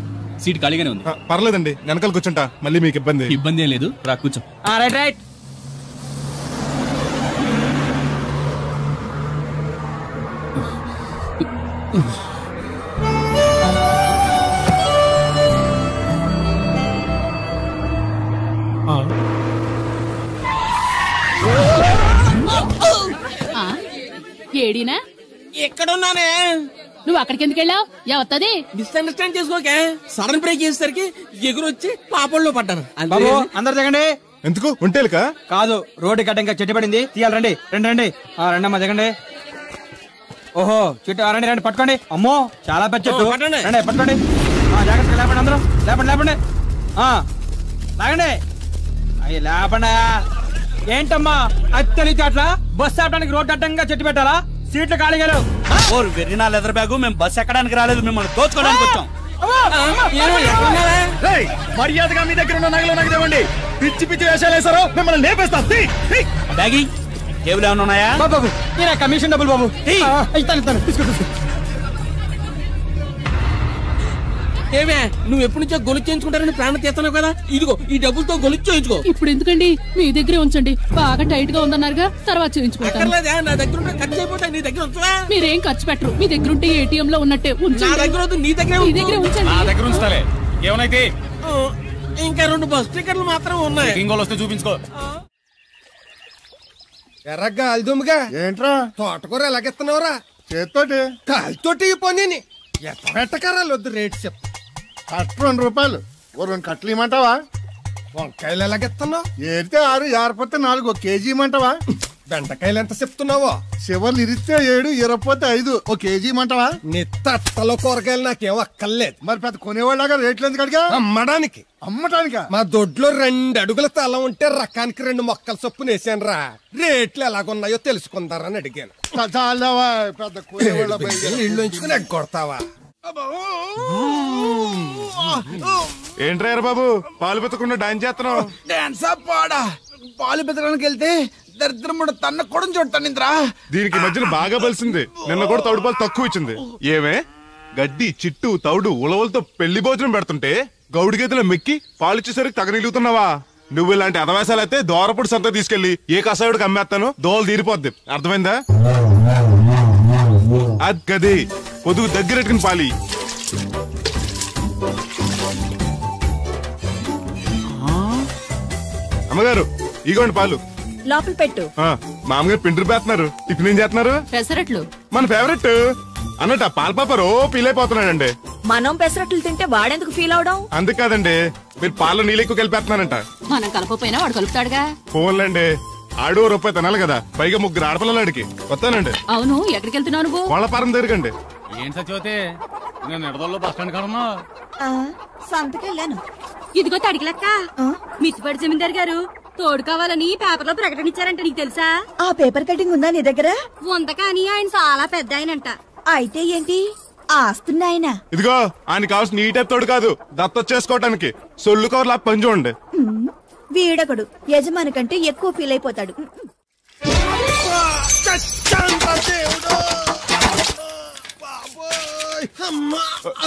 సీట్ ఖాళీగానే ఉంది. పర్లేదండి, వెనకాల కూర్చుంటా, మళ్ళీ మీకు ఇబ్బంది. ఇబ్బంది ఏం లేదు, రా కూర్చో. Right right. ఏడీనా? ఎక్కడున్నానే? నువ్వు అక్కడికి ఎందుకు వెళ్ళావు? ఎవత్తది? మిస్అండర్స్టాండ్ చేసుకోకే. సడన్ బ్రేక్ చేసేసరికి ఎగురొచ్చి పాపంలో పడ్డాను. బాబు అందరు దిగండి. ఎందుకు? ఒంటేలుకా? కాదు, రోడ్డు గడ్డ ఇంకా చెట్టు పడింది, తీయాలి. రండి రండి రండి. రండమ్మా దిగండి. ఓహో చెట్టు, రండి రండి పట్టుకోండి. అమ్మో చాలా పెద్ద చెట్టు. రండి పట్టుకోండి, జాగ్రత్తగా లేపండి. అందరూ లేపండి లేపండి. లాగండి. అయ్యి లేపండి. ఏంటమ్మా అది తెలియదు అట్లా? బస్సు ఆపడానికి రోడ్డు అడ్డంగా చెట్టు పెట్టాలా? సీట్లు ఖాళీగా లేవు. వెర్రినా లెదర్ బ్యాగు, మేము బస్సు ఎక్కడానికి రాలేదు, మిమ్మల్ని దోచుకోవడానికి వచ్చాం. మర్యాదగా మీ దగ్గర ఉన్న నగలు నాకు ఇవ్వండి. పిచ్చి పిచ్చి వేషాలు వేసారో మిమ్మల్ని లేపేస్తాం. బ్యాగి టేబుల్ ఏమైనా ఉన్నాయా? బాబు కమిషన్ డబ్బులు బాబు. ఇస్తాను తీసుకో. ఏమే, నువ్వు ఎప్పటి నుంచో గొలుసు చేయించుకుంటారని ప్రాణం తీస్తున్నావు కదా, ఇదిగో ఈ డబ్బులతో గొలుసు చేయించుకో. ఇప్పుడు ఎందుకండి, మీ దగ్గరే ఉంచండి. బాగా టైట్ గా ఉందన్నారుగా, తర్వాత చేయించుకుంటాను. నా దగ్గర ఉంటే ఖర్చు అయిపోతాయి, నీ దగ్గర ఉంచవా? మీరేం ఖర్చు పెట్టరు, మీ దగ్గర ఉంటే ఏటీఎం లో ఉన్నట్టే ఉంచండి. నా దగ్గర నీ దగ్గర ఉంచండి. నా దగ్గర ఉంచుతాలే. ఏమైతే ఇంకా 2 బస్ టికెట్లు మాత్రం ఉన్నాయి. ఇంకోళ్ళు వస్తే చూపించుకో. ఎర్రగా అల్దుమ్గా ఏంట్రా తోటకూర ఎలాగెత్తున్నావురా? చేత్తోటి కాలుతోటి పోనీ ఎట్టకరాలు వద్దు, రేట్ చెప్తా. కట్ట 2 రూపాయలు. ఓ 2 కట్టలు ఇమ్మంటావా? వంకాయలు ఎలాగెత్తున్నావు? ఏరితే 6, ఏరపోతే 4, 1 కేజీ ఇమ్మంటావా? బెండకాయలు ఎంత చెప్తున్నావో? చివర్లు ఇరిస్తే 7, ఇరపోతే 5, 1 కేజీ ఇమ్మంటావా? నీ తట్టలో కూరగాయలు నాకేం అక్కర్లేదు. మరి పెద్ద కొనేవాళ్ళగా రేట్లు ఎందుకు అడిగా? అమ్మడానికి. అమ్మటానికా? మా దొడ్లో 2 అడుగుల తల ఉంటే రకానికి 2 మొక్కల చొప్పున వేసాను రా. రేట్లు ఎలాగున్నాయో తెలుసుకుందారని అడిగాను. పెద్ద కొనేవాళ్ళ ఇల్లు ఉంచుకుని ఎగ్గొడతావా? ఏంట్రా బాబు, పాలు పెత్తకుండా డాన్స్ చేస్తున్నావు? డాన్సా పాడా? పాలు పెత్తడానికి వెళ్తే దరిద్రముడు తన్న కూడా చూడటానింద్రా. దీనికి మధ్యన బాగా బలిసింది. నిన్న కూడా తౌడు పాలు తక్కువ ఇచ్చింది. ఏమే, గడ్డి చిట్టు తౌడు ఉలవలతో పెళ్లి భోజనం పెడుతుంటే గౌడి గేదెల మెక్కి పాలిచ్చేసరికి తగనిలుగుతున్నావా? నువ్వు ఇలాంటి అదవేశాలు అయితే దోరపుడు సంత తీసుకెళ్లి ఏ కసాయుడికి అమ్మేస్తాను దోలు తీరిపోద్ది. అర్థమైందా? అది గది పొదుగు దగ్గరెట్టుకుని పాలి. అమ్మగారు ఇగోండి పాలు. లోపల పెట్టు. మామగారు పిండి పేస్తున్నారు. టిఫిన్ ఏం చేస్తున్నారు? పెసరట్లు. మన ఫేవరెట్ అన్నట్టు ఆ పాల పాప రో ఫీల్ అయిపోతున్నాడండి. మనం పెసరట్లు తింటే వాడెందుకు ఫీల్ అవడం? అందుకాదండి, మీరు పాలలో నీళ్ళు ఎక్కువ కలిపేస్తున్నారంట. మనం కలపపోయినా వాడు కలుపుతాడుగా. ఫోన్లండి, ఆడు రూపాయి తినాలి కదా, పైగా 3 ఆడపిల్లలు అడిగి వస్తానండి. అవును, ఎక్కడికి వెళ్తున్నావు నువ్వు? కోళ్ళపారం దగ్గరకండి. ఏం సచివతే నేను నిడదల్లో బస్ స్టాండ్ కాడన్నా సంతకెళ్ళాను. ఇదిగో తడికి లెక్క. మిత్తిపడి జమీందార్ గారు తోడు కావాలని పేపర్ లో ప్రకటన ఇచ్చారంట. నీకు తెలుసా? ఆ పేపర్ కటింగ్ ఉందా నీ దగ్గర? ఉంద కానీ ఆయన చాలా పెద్ద ఆయనంట. అయితే ఏంటి ఆస్తున్నాయన? ఇదిగో ఆయన కావాల్సిన ఈ టైప్ తోడు కాదు, దత్త చేసుకోవటానికి సొల్లు కవర్లా పని చూడండి. వీడొకడు యజమాని కంటే ఎక్కువ ఫీల్ అయిపోతాడు.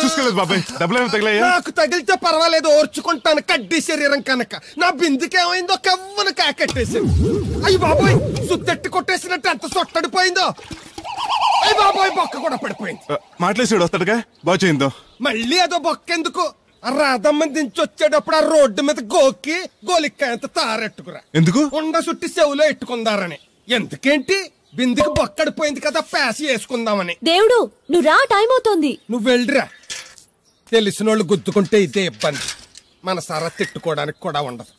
చూసుకోలేదు బాబాయ్, డబ్బులు తగిలాయా? నాకు తగిలితే పర్వాలేదు, ఓర్చుకుంటాను. కడ్డీ శరీరం కనుక నా బిందుకేమైందో కవ్వను కాకెట్టేసింది. అయ్యి బాబోయ్, సుత్తెట్టి కొట్టేసినట్టు ఎంత సొట్టడిపోయిందో. అయ్యి బాబోయ్, బొక్క కూడా పడిపోయింది. మాట్లాడేసాడు వస్తాడుగా, బాగు చేయిందో. మళ్ళీ అదో బొక్కెందుకు? రాధమ్మ దించి వచ్చేటప్పుడు ఆ రోడ్డు మీద గోకి గోలిక్కాయంత తారెట్టుకురా. ఎందుకు? ఉండ చుట్టి చెవులో ఎట్టుకుందారని. ఎందుకేంటి? బిందుకి బొక్కడిపోయింది కదా, పేసి వేసుకుందామని. దేవుడు నువ్వు రా, టైం అవుతోంది. నువ్వు వెళ్ళిరా. తెలిసినోళ్ళు గుద్దుకుంటే ఇదే ఇబ్బంది. మన సర తిట్టుకోవడానికి కూడా ఉండదు.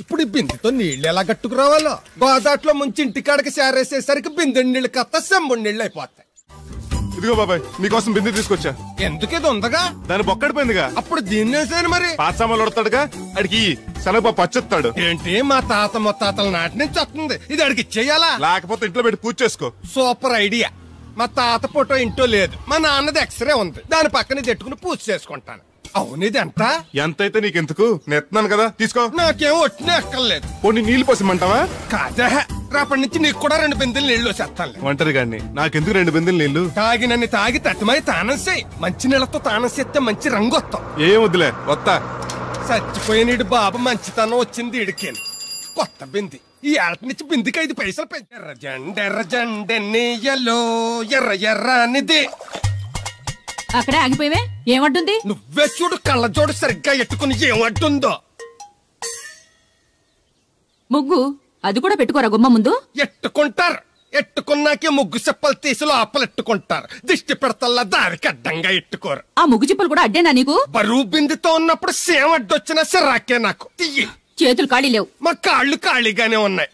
ఇప్పుడు ఈ బిందెతో నీళ్లు ఎలా కట్టుకురావాలో. గోదాట్లో ముంచి ఇంటికాడికి సేరేసేసరికి బిందె నీళ్లు కత్త సెంబుడు నీళ్లు అయిపోతాయి. ఇదిగో బాబాయ్, మీకోసం బిందె తీసుకొచ్చా. ఎందుకు ఇది ఉందగా? దాని బొక్కడిపోయిందిగా. అప్పుడు దీన్ని వేసాను మరి. పాత సామాన్లు వడతాడుగా, అడిగి శనగపప్పు పచ్చెత్తాడు. ఏంటి మా తాత ముత్తాతల నాటి నుంచి వస్తుంది, ఇది అడిగి ఇచ్చేయాలా? లేకపోతే ఇంట్లో పెట్టి పూజ చేసుకో. Super idea. మా తాత ఫోటో ఇంట్లో లేదు, మా నాన్నది ఎక్స్రే ఉంది, దాని పక్కన పెట్టుకుని పూజ చేసుకుంటాను. అవును, ఇది ఎంత? ఎంతైతే నీకెందుకు, నెత్తున్నాను కదా, తీసుకో. నాకేం వచ్చినా ఎక్కర్లేదు. పోనీ నీళ్లు పోసిమంటావా? కాదా, రేపటి నుంచి నీకు కూడా 2 బిందెలు నీళ్లు చేస్తాను. ఒంటరి గాని నాకెందుకు 2 బిందెలు నీళ్లు? తాగినన్ని తాగి తట్టుమై తానం చేయి. మంచి నీళ్లతో తానం చేస్తే మంచి రంగు వస్తాం. ఏం వద్దులే, వస్తా. చచ్చిపోయిన బాబు మంచితనం వచ్చింది ఇడికేను. కొత్త బింది ఈ ఏట నుంచి బిందికి 5 పైసలు పెంచి. ఎర్రజెండెన్నీయలో ఎర్ర ఎర్రనిది. అక్కడే ఆగిపోయావే, ఏమంటుంది? నువ్వే చూడు, కళ్ళజోడు సరిగ్గా ఎట్టుకుని ఏమంటుందో. ముగ్గు అది కూడా పెట్టుకోరా గుమ్మ ముందు. ఎట్టుకుంటారు, ఎట్టుకున్నాకే ముగ్గు చెప్పలు తీసి లోపలెట్టుకుంటారు. దిష్టి పెడతల్లా దారికి అడ్డంగా ఎట్టుకోరు. ఆ ముగ్గు చిప్పలు కూడా అడ్డేనా నీకు? బరువు బిందుతో ఉన్నప్పుడు సేమ అడ్డొచ్చినా సిరాకే నాకు. తీయి. చేతులు ఖాళీ లేవు. మా కాళ్ళు ఖాళీగానే ఉన్నాయి.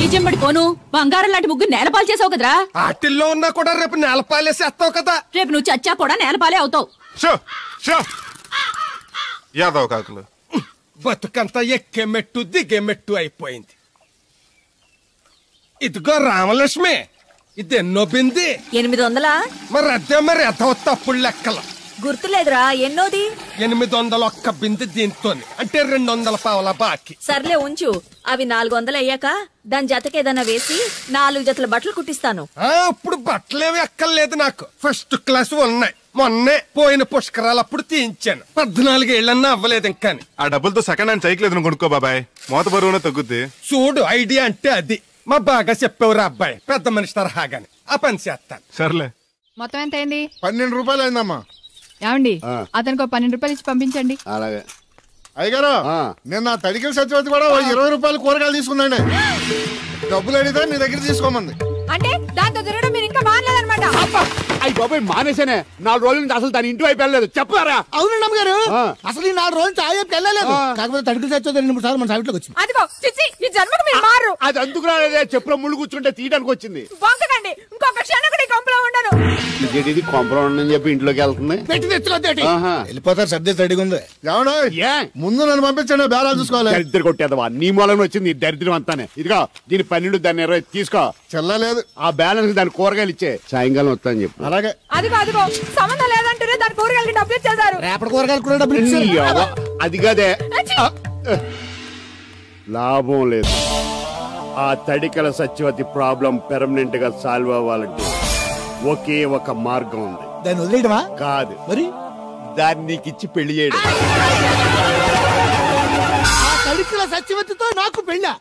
ఈ చెమ్మడి పోను బంగారం లాంటి ముగ్గు నేలపాలు చేసావు కదరా. ఆటిల్లో ఉన్నా కూడా రేపు నేలపాలేసేస్తావు కదా. రేపు నువ్వు చచ్చా కూడా నేలపాలే అవుతావు. యాదవ్ కాకులు బతుకంతా ఎక్కే మెట్టు దిగే మెట్టు అయిపోయింది. ఇదిగో రామలక్ష్మి, ఇది ఎన్నో బింది? 800. మరి అదే మరి ఎదవ తప్పుడు లెక్కలు. గుర్తులేదురా, ఎన్నోది? 801 బింది దీంతో, అంటే 200 పావలా బాకీ. సర్లే ఉంచు, అవి 400 అయ్యాక దాని జతకేదన్నా వేసి 4 జతల బట్టలు కుట్టిస్తాను. ఇప్పుడు బట్టలేవి ఎక్కర్లేదు నాకు, ఫస్ట్ క్లాస్ ఉన్నాయి. మొన్నే పోయిన పుష్కరాలు అప్పుడు తీయించాను. 14 ఏళ్ళన్నా అవ్వలేదు ఇంకా. ఆ డబ్బులతో సెకండ్ హ్యాండ్ సైకిల్ ఏదైనా కొనుక్కో బాబాయ్, మోత బరువునే తగ్గుద్ది. చూడు, ఐడియా అంటే అది. మా బాగా చెప్పేవారు అబ్బాయి, పెద్ద మనిషి తరహాగాని. ఆ పని చేస్తాను. సర్లే. మొత్తం ఎంత అయింది? 12 రూపాయలు అయిందమ్మా. ఏమండి, అతనికి 12 రూపాయలు ఇచ్చి పంపించండి. అలాగే. అయ్యగారు, నిన్న తడికిల సత్యవతి కూడా 20 రూపాయలు కూరగాయలు తీసుకుందండి. డబ్బులు అడిగితే నీ దగ్గర తీసుకోమంది. అంటే దాంతో తిరగడం మీరు ఇంకా మానలేదన్నమాట. అయ్యి బాబాయ్, మానేసానే. 4 రోజుల నుంచి అసలు దాని ఇంటి వైపు వెళ్ళలేదు. చెప్పారా? అవునండి అమ్మగారు, అసలు ఈ 4 రోజులు చాయ్ వైపు వెళ్ళలేదు. కాకపోతే తడికిల సత్యవతి 2-3 సార్లు మన సైట్లోకి వచ్చింది. అదిగో చిచ్చి, ఈ జన్మకు మీరు మారు. అది అందుకు రాలేదే, చెప్పులో ముళ్ళు కూర్చుంటే తీయడానికి వచ్చింది. బొంకకండి, ఇంకొక క్షణం కూడా ఈ కొంపలో ఉండను. ఇది కొంపలో ఉండని చెప్పి ఇంట్లోకి వెళ్తుంది. పెట్టి తెచ్చుకోద్దేటి, వెళ్ళిపోతారు. సర్ది తడిగా ఉంది. ముందు నన్ను పంపించండి, బేరాలు చూసుకోవాలి. దరిద్ర కొట్టేదవా, నీ మూలంలో వచ్చింది దరిద్రం అంతానే. ఇదిగో దీని 12, దాన్ని 20 తీసుకో. చెల్లలేదు. ఆ బ్యాలెన్స్ దాని కూరగాయలు ఇచ్చే, సాయంకాలం వస్తా అని చెప్పు. అలాగే. అదిగో అదిగో, సంబంధం లేదంటూనే దాని కూరగాయలకి డబ్బులు ఇచ్చేశారు. రేపటి కూరగాయలు కూడా డబ్బులు ఇచ్చారు. అది కదే, లాభం లేదు. ఆ తడికల సత్యవతి ప్రాబ్లం పెర్మనెంట్ గా సాల్వ్ అవ్వాలంటే ఒకే ఒక మార్గం ఉంది. దాన్ని వదిలేయడమా? కాదు, మరి దాన్ని నీకిచ్చి పెళ్లి చేయడం. తడికల సత్యవతితో నాకు పెళ్ళా?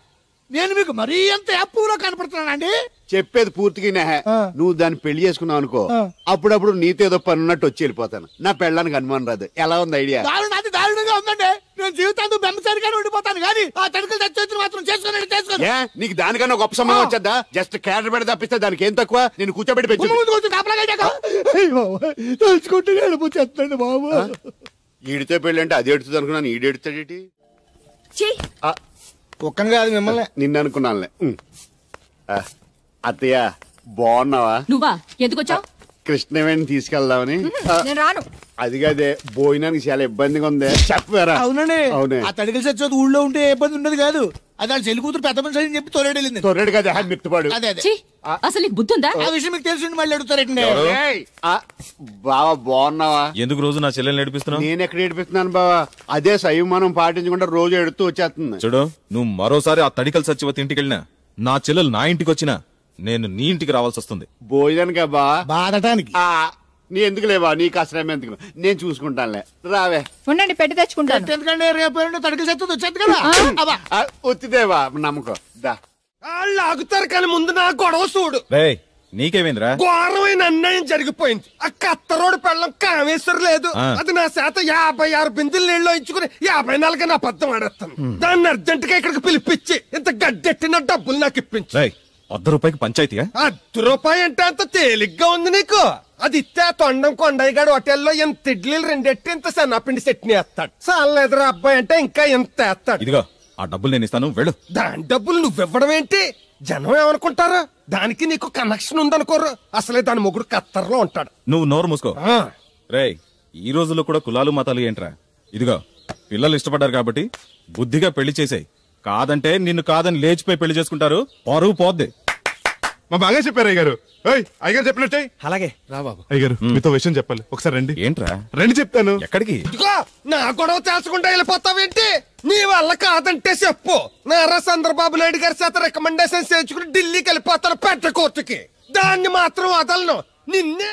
నేను మీకు మరీ ఎంత యాప్లో కనపడుతున్నానండి? చెప్పేది పూర్తిగా నువ్వు దాన్ని పెళ్లి చేసుకున్నావు అనుకో, అప్పుడప్పుడు నీతో ఏదో పని ఉన్నట్టు వచ్చి వెళ్ళిపోతాను. నా పెళ్ళడానికి అనుమానం రాదు. ఎలా ఉంది ఐడియా? దారుణాది దారుణంగా ఉందండి. నేను జీవితాంతం బెమ్మసారిగానే ఉండిపోతాను కానీ ఆ తడికలు సత్యవతిని మాత్రం చేసుకోండి. నీకు దానికన్నా గొప్ప సమయం వచ్చేద్దా? జస్ట్ క్యారెట్ పెడితే తప్పిస్తే దానికి ఏం తక్కువ? నేను కూర్చోబెట్టి తలుచుకుంటే వెళ్ళిపోతుంది బాబు. ఈడితే పెళ్ళి అంటే అది ఎడుతుంది అనుకున్నాను, ఈడు ఎడుతాడేటి? ఒక్కని కాదు మిమ్మల్ని, నిన్ను అనుకున్నానులే. అత్తయ్య బాగున్నావా? నువ్వా? ఎందుకొచ్చావు? కృష్ణవేణి తీసుకెళ్దామని. నేను రాను. అది కాదే, భోజనానికి చాలా ఇబ్బందిగా ఉంది. చెప్పారా? అవునండి. అవునే. ఆ తడికలు సత్యవతి ఊళ్ళో ఉంటే ఏ ఇబ్బంది ఉండదు కాదు. అది వాళ్ళ చెల్లి కూతురు పెద్ద మనిషి అని చెప్పి తొర్రెడెళ్ళింది. తొర్రెడు కదా, మిత్తుపాడు. అదే అసలు నీకు బుద్ధి ఉందా? ఆ విషయం మీకు తెలిసి మళ్ళీ అడుగుతారండి. బావా బాగున్నావా? ఎందుకు రోజు నా చెల్లెల్ని ఏడిపిస్తున్నావు? నేను ఎక్కడ ఏడిపిస్తున్నాను బావా? అదే సంయమనం పాటించకుండా రోజు ఎడుతూ వచ్చేస్తుంది. చూడు, నువ్వు మరోసారి ఆ తడికల సత్యవతి ఇంటికి వెళ్ళినా, నా చెల్లెలు నా ఇంటికి వచ్చినా నేను నీ ఇంటికి రావాల్సి వస్తుంది. భోజనానికి బా బాధటానికి. నీ ఎందుకు లేవా? నీకు అసలు ఎందుకు, నేను చూసుకుంటానులే. రావే. ఉండండి, పెట్టి తెచ్చుకుంటాను. ఎందుకంటే రేపు తడికలు సత్యవతి వచ్చేది కదా. వచ్చిదేవా నమ్మకం. దా వాళ్ళు ఆగుతారు కానీ ముందు నా గొడవ చూడు. నీకేమైందిరా? ఘోరమైన అన్యాయం జరిగిపోయింది. ఆ కత్తరోడు పెళ్ళం కామేశ్వరం లేదు. అది నా శాత 56 బిందులు నీళ్ళు ఇచ్చుకుని 54 నా అబద్ధం ఆడేస్తాను. దాన్ని అర్జెంట్ గా ఇక్కడికి పిలిపించి ఇంత గడ్డెట్టిన డబ్బులు నాకు ఇప్పించు. ₹100 పంచాయతీయా? ₹1 అంటే అంత తేలిగ్గా ఉంది నీకు? అది ఇస్తే తొండం కొండయ్యగాడు హోటల్లో ఎంత ఇడ్లీలు 2 ఎట్టి ఇంత సన్నపిండి చట్నీ వేస్తాడు. చాలా ఎదురు అబ్బాయి అంటే ఇంకా ఎంత వేస్తాడు. ఇదిగో ఆ డబ్బులు నేను ఇస్తాను, వెళ్ళు. దాని డబ్బులు నువ్వివ్వడం ఏంటి? జనం ఏమనుకుంటారు? దానికి నీకు కనెక్షన్ ఉందనుకోరు. అసలే దాని మొగుడు కత్తర్లో ఉంటాడు. నువ్వు నోరు మూసుకో. రేయ్, ఈ రోజుల్లో కూడా కులాలు మతాలు ఏంట్రా? ఇదిగో పిల్లలు ఇష్టపడ్డారు కాబట్టి బుద్ధిగా పెళ్లి చేసాయి. కాదంటే నిన్ను కాదని లేచిపోయి పెళ్లి చేసుకుంటారు, పరువు పోద్ది. మా బాగా చెప్పారు అయ్యగారు. అయ్యగారు చెప్పినట్టే. అలాగే రా బాబు. అయ్యగారు మీతో విషయం చెప్పాలి, ఒకసారి రండి. ఏంట్రా? రండి చెప్తాను. ఎక్కడికి? నా గొడవ తెలుసుకుంటా వెళ్ళిపోతావేంటి? నీ వల్ల కాదంటే చెప్పు. నారా చంద్రబాబు నాయుడు గారి చేత రికమెండేషన్ చేయించుకుని ఢిల్లీకి వెళ్ళిపోతాను పెద్ద కోర్టుకి. దాన్ని మాత్రం వదలను. నిన్నే.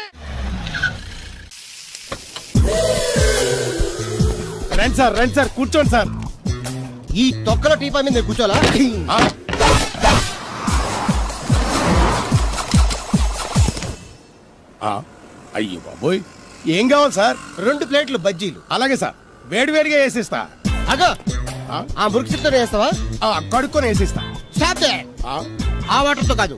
రండి సార్ కూర్చోండి సార్. ఈ తొక్కల టీపా మీద కూర్చోలా? అయ్యో బాబోయ్, ఏం కావాలి సార్? 2 ప్లేట్లు బజ్జీలు. అలాగే సార్, వేడివేడిగా వేసిస్తా. అగో ఆ మురికితో వేస్తావా? కడుక్కొని వేసిస్తా. ఆ వాటర్తో కాదు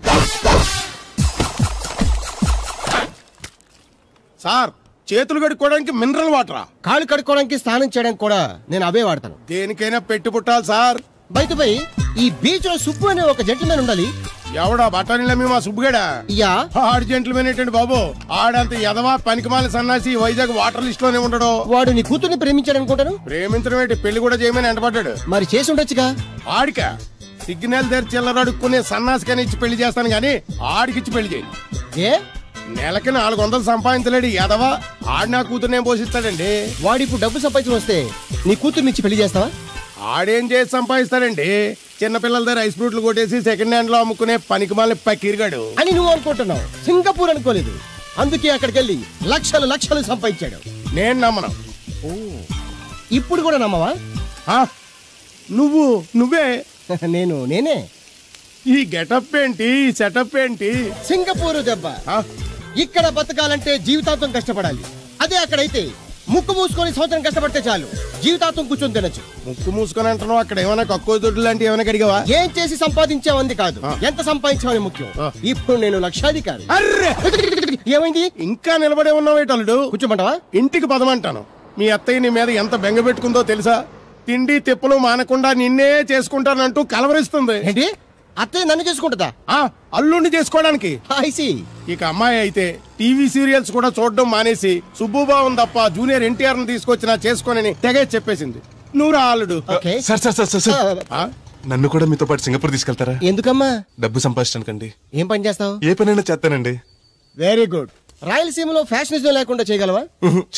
సార్. చేతులు కడుక్కోవడానికి మినరల్ వాటరా? కాళ్ళు కడుక్కోవడానికి స్నానం చేయడానికి కూడా నేను అవే వాడతాను. దేనికైనా పెట్టి పుట్టాలి సార్. బయటపై ఈ బీచ్ లో సుబ్బు అనే ఒక జెంటిల్మెన్ ఉండాలి. ఎవడా? బఠానీల మా సుబ్బుగడా? యా. ఆడు జెంటిల్మెన్ ఏంటండి బాబు? ఆడంత ఎదవా పనికిమాల సన్నాసి వైజాగ్ వాటర్ లిస్ట్ లోనే ఉండడు. వాడు నీ కూతుర్ని ప్రేమించాడు అనుకుంటాను. ప్రేమించడం ఏంటి, పెళ్లి కూడా చేయమని ఎంటపడ్డాడు. మరి చేసి ఉండొచ్చుగా. ఆడిక సిగ్నల్ దగ్గర చిల్లర అడుక్కునే సన్నాసికని ఇచ్చి పెళ్లి చేస్తాను గానీ ఆడికిచ్చి పెళ్లి చేయి. ఏ నెలకి 400 సంపాదించలేడు ఎదవా. ఆడి నా కూతురునేం పోషిస్తాడండి. వాడు ఇప్పుడు డబ్బు సంపాదించి వస్తే నీ కూతుర్ని ఇచ్చి పెళ్లి చేస్తావా? ఆడేం చేసి సంపాదిస్తాడండి? చిన్నపిల్లల దగ్గర ఐస్ ఫ్రూట్లు కొట్టేసి సెకండ్ హ్యాండ్ లో అమ్ముకునే పనికిమాల పకీర్గాడు అని నువ్వు అనుకుంటున్నావు. సింగపూర్ అనుకోలేదు. అందుకే అక్కడికి వెళ్ళి లక్షలు సంపాదించాడు. నేను నమ్మను. ఇప్పుడు కూడా నమ్మవా? నువ్వే నేనే. ఈ గెటప్ ఏంటి, ఈ సెటప్ ఏంటి? సింగపూర్ దెబ్బ. ఇక్కడ బతకాలంటే జీవితాంతం కష్టపడాలి. అదే అక్కడైతే ముక్కు మూసుకొని సంవత్సరం కష్టపడితే చాలు, జీవితాంతం కూర్చొని తినచ్చు. ముక్కు మూసుకొని అంటున్నావు, అక్కడ ఏమైనా కక్కువ దొడ్డు లాంటి ఏమైనా కడిగావా? ఏం చేసి సంపాదించావంది కాదు, ఎంత సంపాదించావని ముఖ్యం. ఇప్పుడు నేను లక్షాధికారి. ఏమైంది? ఇంకా నిలబడే ఉన్నావు ఏటల్లుడు? కూర్చోమంటావా? ఇంటికి పదమంటాను. మీ అత్తయ్య నీ మీద ఎంత బెంగ పెట్టుకుందో తెలుసా? తిండి తిప్పలు మానకుండా నిన్నే చేసుకుంటానంటూ కలవరిస్తుంది. ఏంటి? అత్తయ్య నన్ను చేసుకుంటుందా? అల్లుడిని చేసుకోవడానికి. ఇక అమ్మాయి అయితే టీవీ సీరియల్స్ కూడా చూడడం మానేసి సుబ్బుబాబు తప్ప జూనియర్ ఎన్టీఆర్ ని తీసుకొచ్చినా చేసుకోనని తెగే చెప్పేసింది. నువ్వు రా అల్లుడు. సార్ నన్ను కూడా మీతో పాటు సింగపూర్ తీసుకెళ్తారా? ఎందుకమ్మా? డబ్బు సంపాదించడానికండి. ఏం పని చేస్తావు? ఏ పనైనా చేస్తానండి. Very good. రాయలసీమలో ఫ్యాషనిజం లేకుండా చేయగలవా?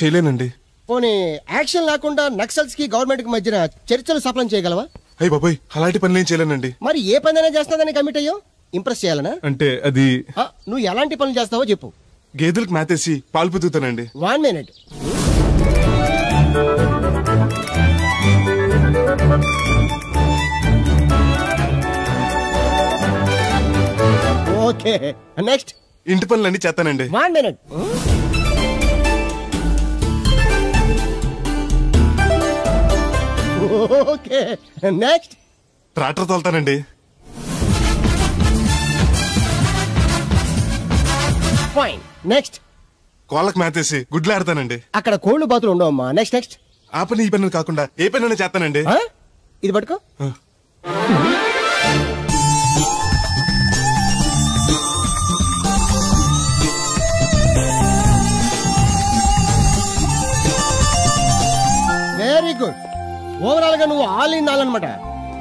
చేయలేనండి. పోనీ యాక్షన్ లేకుండా నక్సల్స్ కి గవర్నమెంట్ కి మధ్యన చర్చలు సఫలం చేయగలవా? అయ్యి బాబాయ్, అలాంటి పనులు ఏం చేయలేనండి. మరి ఏ పనైనా చేస్తాదని కమిట్ అయ్యో? ఇంప్రెస్ చేయాలనా? అంటే అది నువ్వు ఎలాంటి పనులు చేస్తావో చెప్పు. గేదెలకు మేతేసి పాలు పొద్దుతానండి. 1 minute. Okay next. ఇంటి పనులన్నీ చేస్తానండి. 1 minute. Okay next. ట్రాక్టర్ తోలుతానండి. Fine next. కోళ్ళకు మేతేసి గుడ్లు ఆడతానండి. అక్కడ కోళ్ళు బాతులు ఉండవమ్మా. Next next. ఆ పని ఈ పని కాకుండా ఏ పని చేస్తానండి. ఇది పట్టుకో. Very good. ఓవరాల్ గా నువ్వు ఆల్ ఇన్ ఆల్ అనమాట.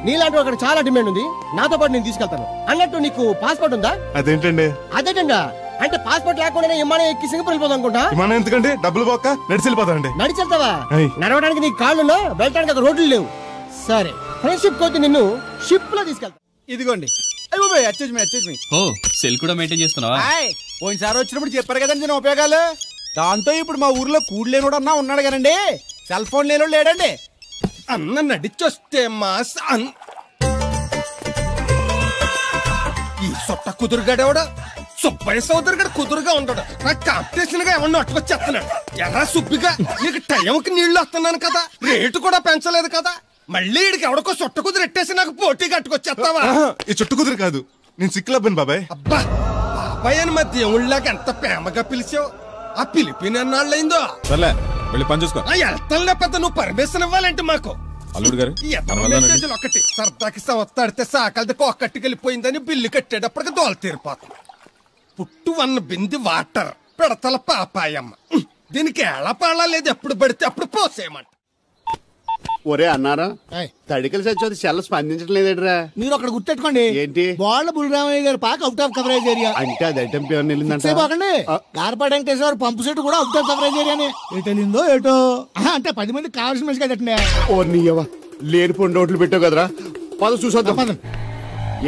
నీలాంటి అక్కడ చాలా డిమాండ్ ఉంది. నాతో పాటు నేను తీసుకెళ్తాను. అన్నట్టు నీకు పాస్పోర్ట్ ఉందా? అదేంటండి? అదేటండా అంటే పాస్పోర్ట్ లేకుండానే విమానం ఎక్కి సింగపూర్ వెళ్ళిపోదాం అనుకుంటా. విమానం ఎందుకండి? డబ్బులు పోక నడిచి వెళ్ళిపోతానండి. నడిచి వెళ్తావా? నడవడానికి నీకు కాళ్ళున్నా, వెళ్ళడానికి అక్కడ రోడ్లు లేవు. సరే ఫ్రెండ్షిప్ కోతి నిన్ను షిప్ లో తీసుకెళ్తా. ఇదిగోండి. ఓ సెల్ కూడా మెయింటైన్ చేస్తున్నావా? పోయినసారి వచ్చినప్పుడు చెప్పారు కదండి నేను ఉపయోగాలు. దాంతో ఇప్పుడు మా ఊర్లో కూడలేనోడు అన్నా ఉన్నాడు కదండి. సెల్ ఫోన్ లేనోడు లేడండి. అన్న నడిచొస్తే మాస్ ఈ సొట్ట కుదురుగాడేవాడు సుబ్బయ్య సోదరు గడు కుదురుగా ఉండడు. నాకు కాంపిటీషన్ గా ఏమన్నా అట్టుకొచ్చేస్తున్నాడు. ఎర్రా సుబ్బిగా నీకు టైంకి నీళ్లు వస్తున్నాను కదా, రేటు కూడా పెంచలేదు కదా, మళ్ళీ ఇడికి ఎవడికో సొట్ట కుదురు ఎట్టేసి నాకు పోటీ కట్టుకొచ్చేస్తావా? ఈ చుట్టు కుదురు కాదు, నేను సిక్కులబ్బాను బాబాయ్. అబ్బా బాబాయ్ అని మా దేవుళ్ళకి ఎంత ప్రేమగా పిలిచావు. ఆ పిలిపిన ఎన్నాళ్ళైందో. సర్లే వెళ్ళి పని చూసుకో. వెళ్తానులే పెద్ద, నువ్వు పర్మిషన్ ఇవ్వాలంటే మాకు. అల్లుడు గారు ఒకటి సరదాకి సంవత్సరాడితే సాకలది కోకట్టుకెళ్ళిపోయిందని బిల్లు కట్టేటప్పటికి దోల తీరిపోతుంది. పుట్టు 1 బింది వాటర్ పెడతల పాపాయమ్మ. దీనికి ఎలా పాడా లేదు, ఎప్పుడు పడితే అప్పుడు పోసేయమంట. ఒరే అన్నారా, తడికలు చచ్చి సెల్ స్పందించడం లేదేట్రా? మీరు అక్కడ గుర్తెట్టుకోండి. ఏంటి? బాళ్ళ బుల్రామయ్య గారి పాక అవుట్ ఆఫ్ కవరేజ్ ఏరియా. అంటే అది ఐటమ్ పేరు వెళ్ళిందంటే గార్పాడు వెంకటేశ్వర పంపు సెట్ కూడా అవుట్ ఆఫ్ కవరేజ్ ఏరియానే. ఎటు వెళ్ళిందో ఏటో. అంటే 10 మంది కావాల్సిన మనిషి కదండి. ఓ నీయవా లేని పొండి రోడ్లు పెట్టావు కదరా. పద చూసొద్దాం.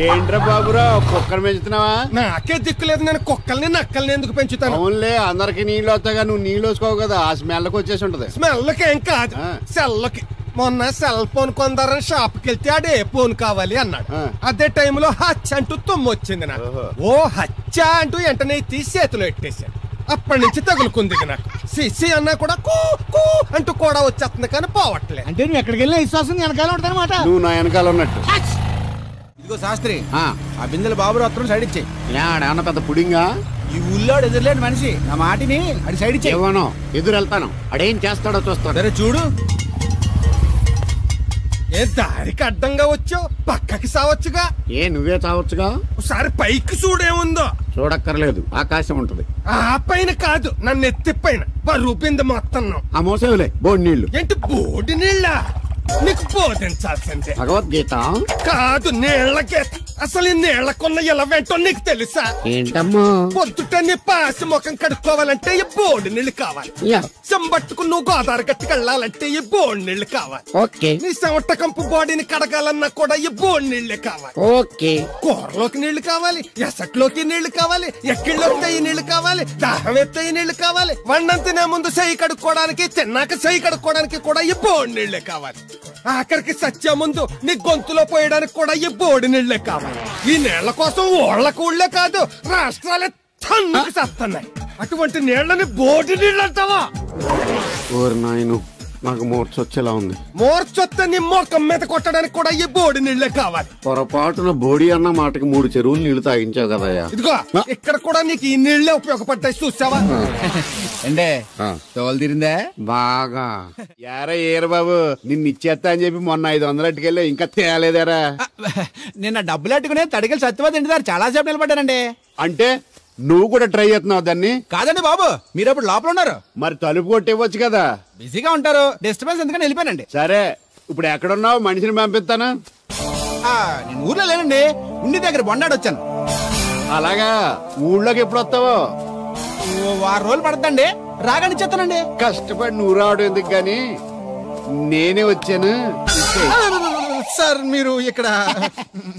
ఏంట్రా బాబురా కుక్కర్ పెంచుతున్నావా? నాకే దిక్కులేదు, నేను కుక్కల్ని నక్కల్ని ఎందుకు పెంచుతాను? అవునులే, అందరికి నీళ్ళు వస్తాగా నువ్వు నీళ్ళు వేసుకోవు కదా, ఆ స్మెల్కి వచ్చేసి ఉంటది. స్మెల్కి ఏం కాదు, సెల్లకి. మొన్న సెల్ ఫోన్ కొందరని షాప్కి వెళ్తే ఆడే ఫోన్ కావాలి అన్నాడు. అదే టైంలో హచ్చ అంటూ తుమ్మొచ్చింది నాకు. ఓ హచ్చ అంటూ వెంటనే తీసి చేతిలో ఎట్టేశాను. అప్పటి నుంచి తగులుకుంది నాకు. సిసి అన్నా కూడా కూ కూ అంటూ కూడా వచ్చేస్తుంది కానీ పోవట్లేదు. అంటే నువ్వు ఎక్కడికి వెళ్ళినా విశ్వాసం వెనకాల ఉంటానమాట. నువ్వు నా వెనకాల ఉన్నట్టు. ఇదిగో శాస్త్రి, ఆ బిందెలు బాబు అత్తరు సైడ్ ఇచ్చేయి. ఏమన్నా పెద్ద పుడింగా? ఈ ఊళ్ళో ఎదురులేని మనిషి, నా మాటిని అది సైడ్ ఇచ్చేయి. ఏమనో ఎదురు వెళ్తాను, అడేం చేస్తాడో చూస్తాడు. సరే చూడు. ఏ దారికి అడ్డంగా వచ్చావు, పక్కకి సావచ్చుగా. ఏ నువ్వే చావచ్చుగా. ఒకసారి పైకి చూడేముందో. చూడక్కర్లేదు, ఆకాశం ఉంటది. ఆ పైన కాదు, నన్ను ఎత్తి పైన రూపింది మొత్తం. ఆ మోసేవులే బోడి నీళ్లు. ఏంటి బోడి నీళ్ళ? నీకు బోధించాల్సిందే. భగవద్గీత కాదు, నీళ్ళకే. అసలు ఈ నీళ్లకున్న ఇలా వెంటో నీకు తెలుసా? ఏంటమ్మా? పొద్దుట నీ పాసి ముఖం కడుక్కోవాలంటే ఈ బోడి నీళ్లు కావాలి. చెంబట్టుకు నువ్వు గోదావరి గట్టుకు వెళ్ళాలంటే ఈ బోడి నీళ్లు కావాలి. ఓకే. నీ చెమట కంపు బాడీని కడగాలన్నా కూడా ఈ బోడి నీళ్లే కావాలి. ఓకే. కూరలోకి నీళ్లు కావాలి, ఎసట్లోకి నీళ్లు కావాలి, ఎక్కిళ్ళొస్తే నీళ్లు కావాలి, దాహం ఎత్తే నీళ్లు కావాలి. వండం తినే ముందు చెయ్యి కడుక్కోవడానికి, తిన్నాక చెయ్యి కడుక్కోవడానికి కూడా ఈ బోడి నీళ్లే కావాలి. ఆఖరికి సత్య ముందు నీ గొంతులో పోయడానికి కూడా ఈ బోడి నీళ్లే కావాలి. ఈ నీళ్ల కోసం ఓళ్లకు ఊళ్ళే కాదు, రాష్ట్రాలే తన్నుకు చేస్తున్నాయి. అటువంటి నీళ్లని బోడి నీళ్ళు అంటావా? ఓరి నాయను, నాకు మూర్చొచ్చేలా ఉంది. మూర్చొత్తే నీ మోకం మీద కొట్టడానికి కూడా ఈ బోడి నీళ్లే కావాలి. పొరపాటున బోడి అన్న మాటకి 3 చెరువులు నీళ్లు తాగించావు కదయ్యా. ఇదిగో ఇక్కడ కూడా నీకు ఈ నీళ్లే ఉపయోగపడ్డాయి, చూసావా? అంటే తోలు తీరిందా? బాగా. యారా ఏరు బాబు, నిన్ను ఇచ్చేస్తా అని చెప్పి మొన్న 500 అట్టుకెళ్ళి ఇంకా తేలేదారా? నిన్న డబ్బులు అట్టుకునే తడికెళ్ళి సత్యవతి ఇంటి దగ్గర చాలా సేపు నిలబడ్డానండి. అంటే నువ్వు కూడా ట్రై చేస్తున్నావు దాన్ని? కాదండి బాబు, మీరు అప్పుడు లోపల ఉన్నారు. మరి తలుపు కొట్టివ్వచ్చు కదా. బిజీగా ఉంటారు, డిస్టర్బెన్స్ ఎందుకని వెళ్ళిపోయానండి. సరే, ఇప్పుడు ఎక్కడున్నావు? మనిషిని పంపిస్తాను. నేను ఊర్లో లేనండి, ఉండి దగ్గర బొండాడు వచ్చాను. అలాగా, ఊళ్ళోకి ఎప్పుడు వస్తావో? 6 రోజులు పడుతుందండి, రాగానే చెప్తానండి. కష్టపడి నువ్వు రావడం ఎందుకు గాని నేనే వచ్చాను. సార్ మీరు ఇక్కడ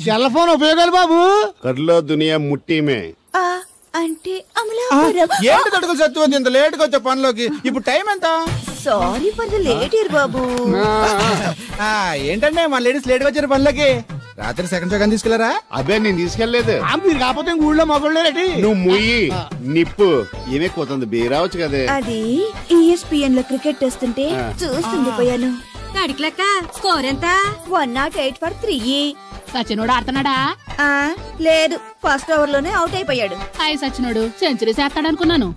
సెల్ ఫోన్ ఉపయోగాలు బాబు. కర్లో దునియా ముట్టిమే అంటే ఏంటి తడుకులు సత్యవతి ఇంత లేట్ గా వచ్చే పనిలోకి? ఇప్పుడు టైం ఎంత? సారీ ఫర్ ద లేట్ ఇయర్ బాబు. ఏంటంటే మా లేడీస్ లేట్ గా వచ్చారు పనిలోకి. రాత్రి సెకండ్ షో కానీ తీసుకెళ్లారా? అబ్బే నేను తీసుకెళ్లేదు. మీరు కాకపోతే ఊళ్ళో మొగళ్ళేటి. నువ్వు ముయ్యి నిప్పు ఏమే కోతుంది బీరావచ్చు కదే. అది ESPN లో క్రికెట్ టెస్తుంటే చూస్తుండిపోయాను. కడికి లెక్క స్కోర్ ఎంత? 108 for 3. సచినోడు ఆడుతున్నాడా? లేదు, ఫస్ట్ ఓవర్ లోనే అవుట్ అయిపోయాడు. హాయ్ సచినోడు సెంచరీ చేస్తాడనుకున్నాను.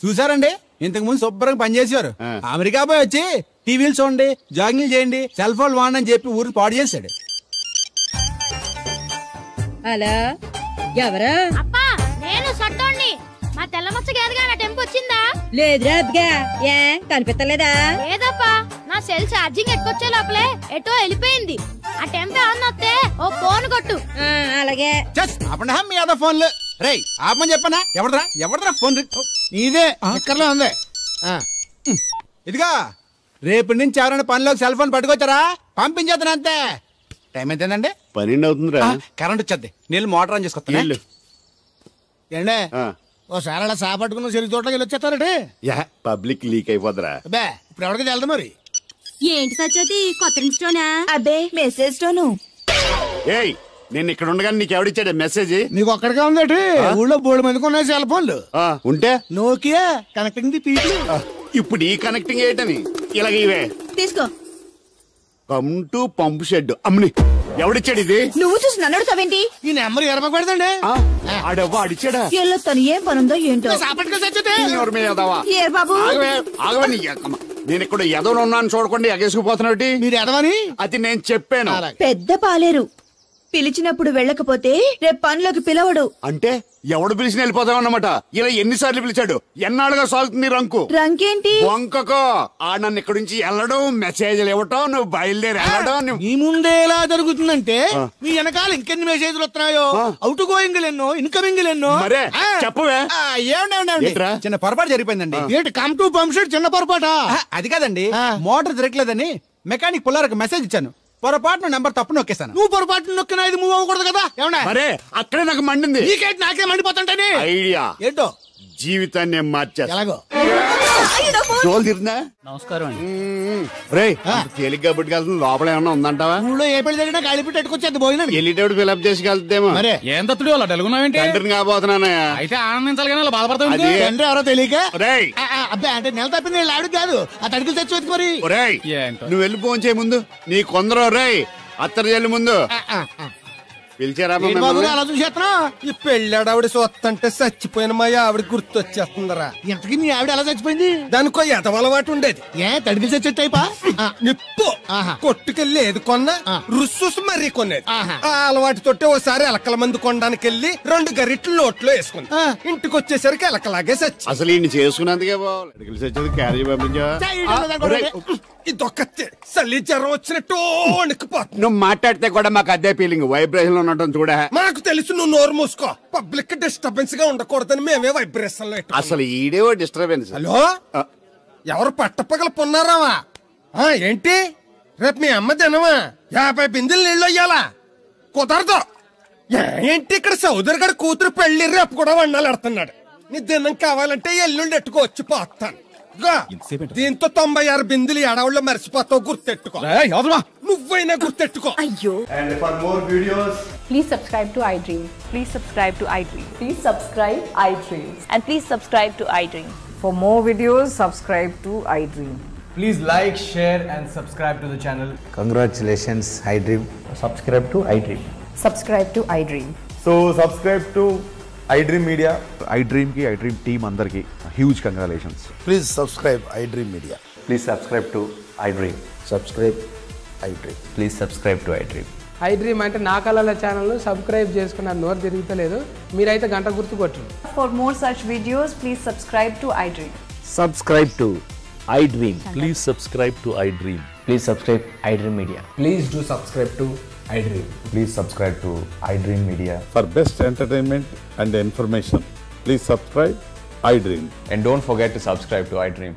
చూసారండి, ఇంతకు ముందు శుభ్రంగా పనిచేసేవారు. అమెరికా పోయి వచ్చి టీవీలు చూడండి, జాగింగ్లు చేయండి, సెల్ ఫోన్ వాడని చెప్పి ఊరు పాడు చేశాడు. హలో, ఎవరా? అప్పా, నేను సట్టోణ్ణి. మా తెల్లమచ్చ గేదగా నా టెంపు వచ్చిందా? లేదురా అబ్బగా. ఏ కనిపించలేదా? లేదప్పా, నా సెల్ ఛార్జింగ్ ఎట్టుకొచ్చే లోపలే ఎటో వెళ్ళిపోయింది. ఆ టెంపు ఏమన్నా వస్తే ఓ ఫోన్ కొట్టు. అలాగే. అప్పుడు మీ అదో ఫోన్లు రేయ్ ఆపమని చెప్పనా? ఎవడరా ఫోన్? ఇదే ఎక్కర్లో ఉంది. ఇదిగా రేపటి నుంచి ఎవరైనా పనిలోకి సెల్ ఫోన్ పట్టుకొచ్చారా పంపించేస్తాను అంతే. టైం ఎంతేందండి? 12 అవుతుందిరా. కరెంట్ వచ్చేది. నీళ్ళు మోటార్ ఆన్ చేసుకొస్తా. ఏండే ఓసారి అలా సాపట్టుకున్న చెరుకు తోటలోకి వెళ్ళి వచ్చేస్తారటే. Public leak అయిపోద్రా. అబ్బే ఇప్పుడు ఎవరికి వెళ్దాం మరి. ఏంటి సత్యవతి, కొత్త ఇన్స్టోనా? అబ్బే మెసేజ్ స్టోను. ఏయ్, నేను ఇక్కడ ఉండగానే నీకు ఎవడిచ్చాడు మెసేజ్? నీకు ఒక్కడిగా ఉందటి. ఊళ్ళో 3 మందికి ఉన్నాయి సెల్ ఫోన్లు. ఉంటే నోకియా కనెక్టింగ్ ది పీపుల్. ఇప్పుడు ఈ కనెక్టింగ్ ఏంటని ఇలాగ ఇవే తీసుకో. Come to pump shed. అమ్మని ఎవడిచ్చాడు ఇది? నువ్వు చూసి నన్ను అడుగుతావేంటి? ఈ నెంబర్ ఎరపకూడదండి. ఆడవ్వ అడిచాడా? వీళ్ళు తను ఏం పనుందో ఏంటో. ఏ బాబు నేను ఇక్కడ ఎదవను ఉన్నాను చూడకుండా ఎగేసుకుపోతున్నాడు. మీరు ఎదవని అది నేను చెప్పాను. పెద్ద పాలేరు పిలిచినప్పుడు వెళ్ళకపోతే రేపు పనిలోకి పిలవడు. అంటే ఎవడు పిలిచిన వెళ్ళిపోతావు అన్నమాట. ఇలా ఎన్నిసార్లు పిలిచాడు? ఎన్నాళ్ళుగా సాగుతుంది రంకు. రంకేంటి? వంకకో ఆ నన్ను ఇక్కడ నుంచి వెళ్ళడం, మెసేజ్లు ఇవ్వటం, నువ్వు బయలుదేరి వెళ్ళడం. మీ ముందే ఎలా జరుగుతుందంటే మీ వెనకాల ఇంకెన్ని మెసేజ్లు వస్తున్నాయో. అవుట్ గోయింగ్ ఎన్నో, ఇన్కమింగ్ ఎన్నో. మరే చెప్పవే. చిన్న పొరపాటు జరిగిపోయిందండి. ఏంటి కమ్ టు పంప్ షెడ్ చిన్న పొరపాట? అది కాదండి, మోటార్ తిరగలేదని మెకానిక్ పుల్లారకు మెసేజ్ ఇచ్చాను. పొరపాటున నెంబర్ తప్పు నొక్కేసాను. నువ్వు పొరపాటు నొక్కినా ఇది మూవ్ అవ్వకూడదు కదా. ఏమన్నా మరే అక్కడే నాకు మండింది. నీకేంటి నాకే మండిపోతుంటానే. ఐడియా ఏంటో జీవితాన్ని మార్చేస్తా. ఎలాగో నమస్కారం అండి. తేలిగ్గా పుట్టుకెళ్తుంది. లోపల ఏమన్నా ఉందంటావా? ఊళ్ళో ఏ పెళ్లి జరిగినా గాలి పెట్టి ఎట్టుకొచ్చేది భోజనం. వెళ్ళేటప్పుడు ఫిలప్ చేసి వెళ్తేమో. ఏం తత్తుడు అలా డెలుగున్నావేంటి? తండ్రిని కాబోతున్నానయ్యా. అయితే ఆనందించాలి కానీ అలా బాధపడతావు. తండ్రి ఎవరో తెలియక అబ్బాయి అంటే నెల తప్పింది ఆవిడ కాదు. ఆ తడికి తెచ్చి వెతుకు మరి. నువ్వు వెళ్ళి ఫోన్ చేయ ముందు నీ కొందరు రేయ్ అత్తరు చెల్లి ముందు పిలిచారా? అలా చూసేస్తున్నా. ఈ పెళ్ళాడావిడ సొత్తంటే చచ్చిపోయిన మా ఆవిడ గుర్తొచ్చేస్తుందరా. ఇంతకీ మీ ఆవిడ ఎలా చచ్చిపోయింది? దానికో ఎదవలవాటు ఉండేది. ఏ తడికి చచ్చి టైపా? నిప్పు కొట్టుకెళ్ళి ఏది కొన్నా రుస్సుస్ మరీ కొనేది. ఆ అలవాటుతోటే ఓసారి ఎలకల మందు కొనడానికి వెళ్ళి 2 గరిట్లు నోట్లో వేసుకుంది. ఇంటికి వచ్చేసరికి ఎలకలాగే చచ్చి. అసలు ఈయన చేసుకున్నందుకే చచ్చేది. క్యారేజ్ పంపించా. ఇదొక చలి జ్వరం వచ్చినట్టు నువ్వు మాట్లాడితే కూడా మాకు అదే ఫీలింగ్. వైబ్రేషన్ ఉండటం చూడ. మాకు తెలుసు, నువ్వు నోరు మూసుకో. పబ్లిక్ డిస్టర్బెన్స్ గా ఉండకూడదని మేమే వైబ్రేషన్ లో. అసలు ఈడే డిస్టర్బెన్స్. హలో, ఎవరు పట్టపగల పొన్నారావా? ఏంటి రేపు మీ అమ్మ తినవా? 50 బిందెలు నీళ్ళు అయ్యాలా? కుదరదు. ఏంటి ఇక్కడ సోదరు గడ కూతురు పెళ్లి రేపు కూడా వండాలి ఎడుతున్నాడు. నీ దినం కావాలంటే ఎల్లుండి ఎట్టుకోవచ్చు పోతాను. దీంతో 96 బిందులు ఎడవుల్లో మర్చిపోతావు. గుర్తెట్టుకో. నువ్వైనా గుర్తెట్టుకో. అయ్యో. And for more videos, please subscribe to iDream. Please subscribe to iDream. Please subscribe iDream. And please subscribe to iDream. For more videos, subscribe to iDream. please like, share and subscribe to the channel. Congratulations, iDream. Subscribe to iDream. Subscribe to iDream. So subscribe to iDream Media. iDream ki iDream team andarki huge congratulations. Please subscribe iDream Media. Please subscribe to iDream. Subscribe iDream. Please subscribe to iDream. iDream అంటే నా కళల ఛానల్ సబ్స్క్రైబ్ చేసుకున్న నోరు తిరుగుతలేదు. మీరైతే గంట గుర్తు కొట్టండి. For more such videos, please subscribe to iDream. Subscribe to iDream. Please subscribe to iDream. Please subscribe iDream Media. Please do subscribe to iDream. Please subscribe to iDream Media. For best entertainment and information, please subscribe iDream. And don't forget to subscribe to iDream.